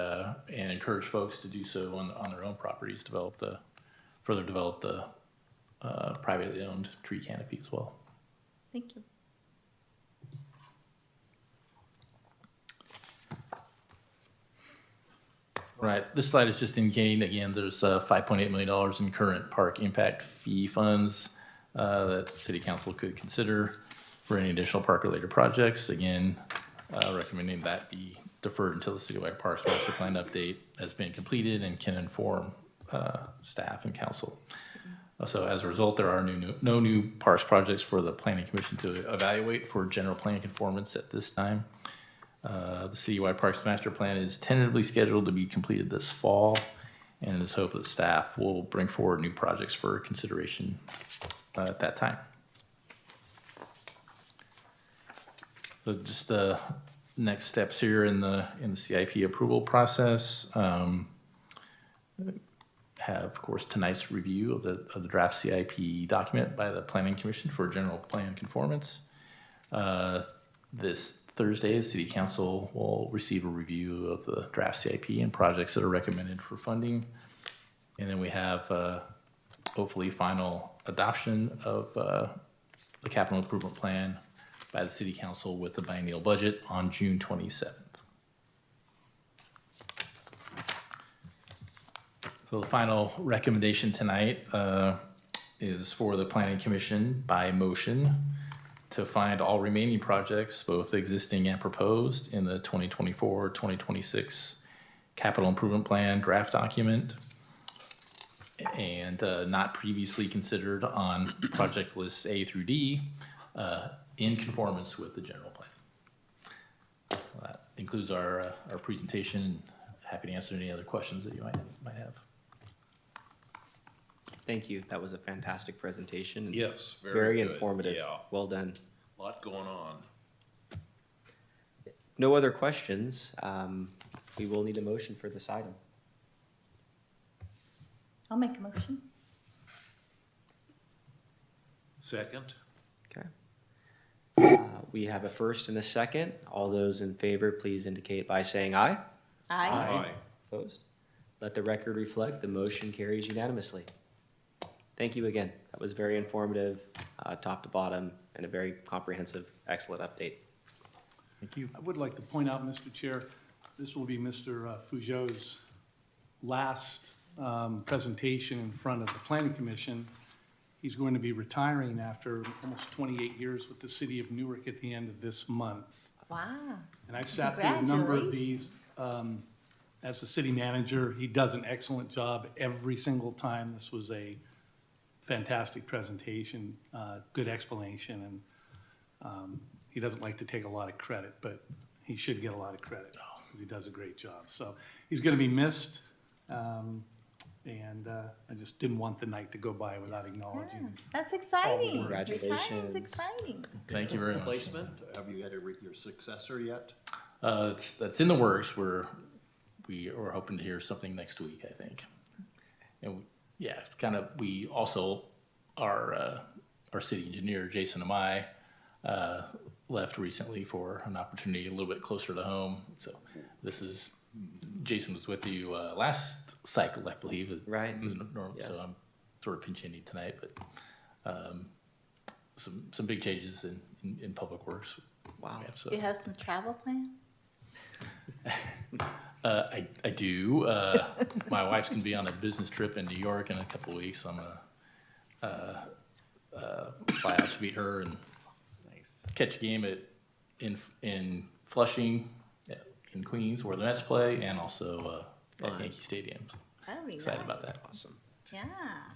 encourage folks to do so on their own properties, further develop the privately owned tree canopy as well. Thank you. Right, this slide is just indicating, again, there's $5.8 million in current park impact fee funds that the city council could consider for any additional park-related projects. Again, recommending that be deferred until the citywide parks master plan update has been completed and can inform staff and council. So as a result, there are no new parks projects for the planning commission to evaluate for general plan conformance at this time. The citywide parks master plan is tentatively scheduled to be completed this fall, and it is hoped that staff will bring forward new projects for consideration at that time. So just the next steps here in the CIP approval process. Have, of course, tonight's review of the draft CIP document by the Planning Commission for general plan conformance. This Thursday, the City Council will receive a review of the draft CIP and projects that are recommended for funding. And then we have hopefully final adoption of the capital improvement plan by the city council with the biennial budget on June 27th. So the final recommendation tonight is for the planning commission by motion to find all remaining projects, both existing and proposed, in the 2024-2026 capital improvement plan draft document, and not previously considered on project lists A through D, in conformance with the general plan. That includes our presentation. Happy to answer any other questions that you might have. Thank you. That was a fantastic presentation. And Yes, very very good. informative. Yeah. Well done. Lot going on. No other questions. We will need a motion for this item. I'll make a motion. Second? Okay. We have a first and a second. All those in favor, please indicate by saying aye. Aye. Opposed? Let the record reflect the motion carries unanimously. Thank you again. That was very informative, top to bottom, and a very comprehensive, excellent update. Thank you. I would like to point out, Mr. Chair, this will be Mr. Fougeau's last presentation in front of the Planning Commission. He's going to be retiring after almost 28 years with the city of Newark at the end of this month. Wow. And I've sat through a number of these as the city manager. He does an excellent job every single time. This was a fantastic presentation, good explanation, and he doesn't like to take a lot of credit, but he should get a lot of credit because he does a great job. So he's going to be missed, and I just didn't want the night to go by without acknowledging. That's exciting. Congratulations. Retiring's exciting. Thank you very much. Replacement, have you had your successor yet? That's in the works. We are hoping to hear something next week, I think. And yeah, we also, our city engineer, Jason and I, left recently for an opportunity a little bit closer to home. So Jason was with you last cycle, I believe. Right. Yes. So I'm sort of pinch hitting tonight, but some big changes in public works. Wow. So. Do you have some travel plans? I do. My wife's gonna be on a business trip in New York in a couple of weeks. So I'm gonna fly out to meet her and catch a game in Flushing, in Queens, where the Mets play, and also at Yankee Stadium. That'll be Excited nice. about that. Awesome. Yeah.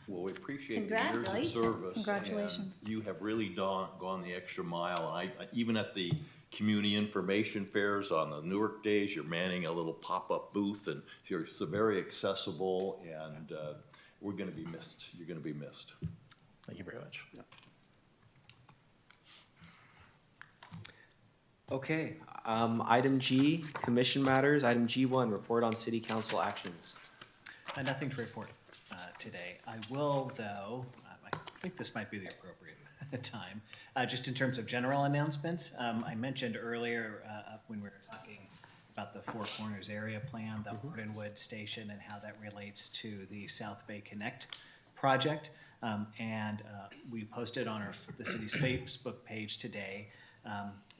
Well, we appreciate your years of Congratulations. service. Congratulations. And you have really gone the extra mile. I even at the community information fairs on the Newark days, you're manning a little pop-up booth, and you're so very accessible, and we're going to be missed. You're going to be missed. Thank you very much. Yeah. Okay, item G, commission matters. Item G1, report on city council actions. Nothing to report today. I will, though, I think this might be the appropriate time, just in terms of general announcements. I mentioned earlier when we were talking about the Four Corners area plan, the Ardenwood Station, and how that relates to the South Bay Connect project. And we posted on the city's Facebook page today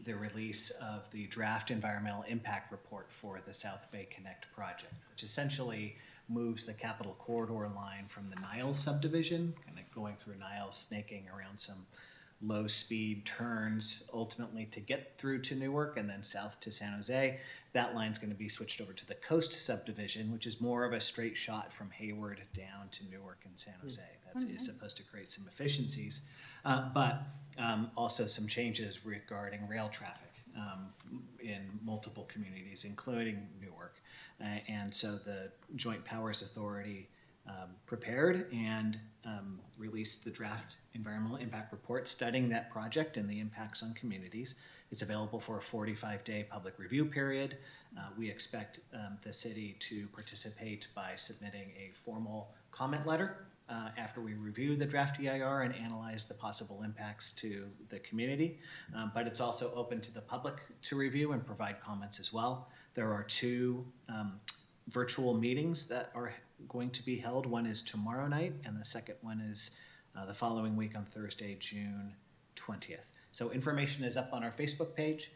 the release of the draft environmental impact report for the South Bay Connect project, which essentially moves the Capitol Corridor line from the Niles subdivision, kind of going through Niles, snaking around some low-speed turns, ultimately to get through to Newark and then south to San Jose. That line's going to be switched over to the Coast subdivision, which is more of a straight shot from Hayward down to Newark and San Jose. That is supposed to create some efficiencies, but also some changes regarding rail traffic in multiple communities, including Newark. And so the Joint Powers Authority prepared and released the draft environmental impact report studying that project and the impacts on communities. It's available for a 45-day public review period. We expect the city to participate by submitting a formal comment letter after we review the draft EIR and analyze the possible impacts to the community. But it's also open to the public to review and provide comments as well. There are two virtual meetings that are going to be held. One is tomorrow night, and the second one is the following week on Thursday, June 20th. So information is up on our Facebook page.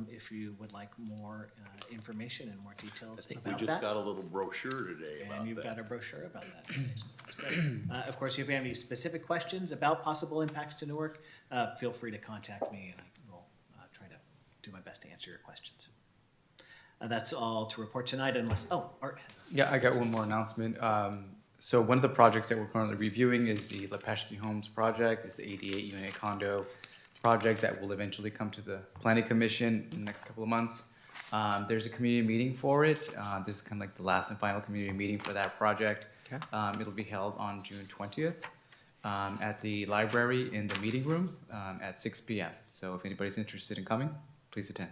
If you would like more information and more details I think about we just that. got a little brochure today about And you've that. got a brochure about that. So that's great. Of course, if you have any specific questions about possible impacts to Newark, feel free to contact me, and I will try to do my best to answer your questions. That's all to report tonight, unless, Art has Yeah, I got one more announcement. So one of the projects that we're currently reviewing is the Lepeshki Homes project. It's the 88-unit condo project that will eventually come to the Planning Commission in the next couple of months. There's a community meeting for it. This is kind of like the last and final community meeting for that project. Okay. It'll be held on June 20th at the library in the meeting room at 6 p.m. So if anybody's interested in coming, please attend.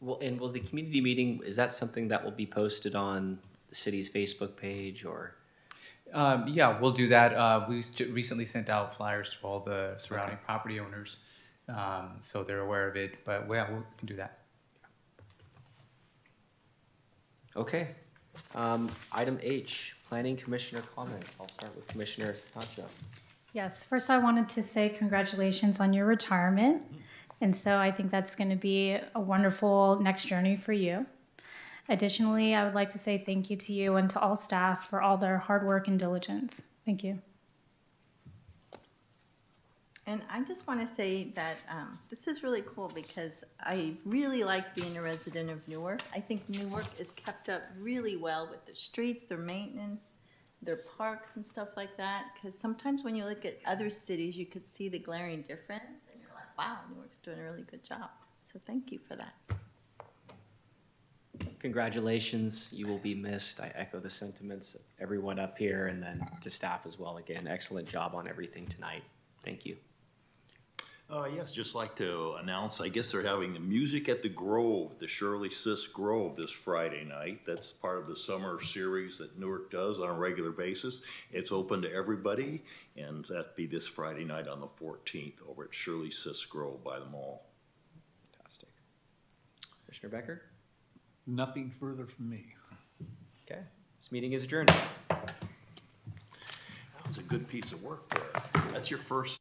Well, and will the community meeting, is that something that will be posted on the city's Facebook page or? Yeah, we'll do that. We recently sent out flyers to all the surrounding property owners, so they're aware of it. But yeah, we can do that. Okay. Item H, Planning Commissioner comments. I'll start with Commissioner Tancho. Yes, first I wanted to say congratulations on your retirement. And so I think that's going to be a wonderful next journey for you. Additionally, I would like to say thank you to you and to all staff for all their hard work and diligence. Thank you. And I just want to say that this is really cool because I really like being a resident of Newark. I think Newark is kept up really well with their streets, their maintenance, their parks and stuff like that. Because sometimes when you look at other cities, you could see the glaring difference. And you're like, wow, Newark's doing a really good job. So thank you for that. Congratulations, you will be missed. I echo the sentiments of everyone up here and then to staff as well. Again, excellent job on everything tonight. Thank you. Yes, just like to announce, I guess they're having the Music at the Grove, the Shirley Sis Grove this Friday night. That's part of the summer series that Newark does on a regular basis. It's open to everybody, and that'll be this Friday night on the 14th over at Shirley Sis Grove by the mall. Fantastic. Commissioner Becker? Nothing further from me. Okay, this meeting is adjourned. That was a good piece of work there. That's your first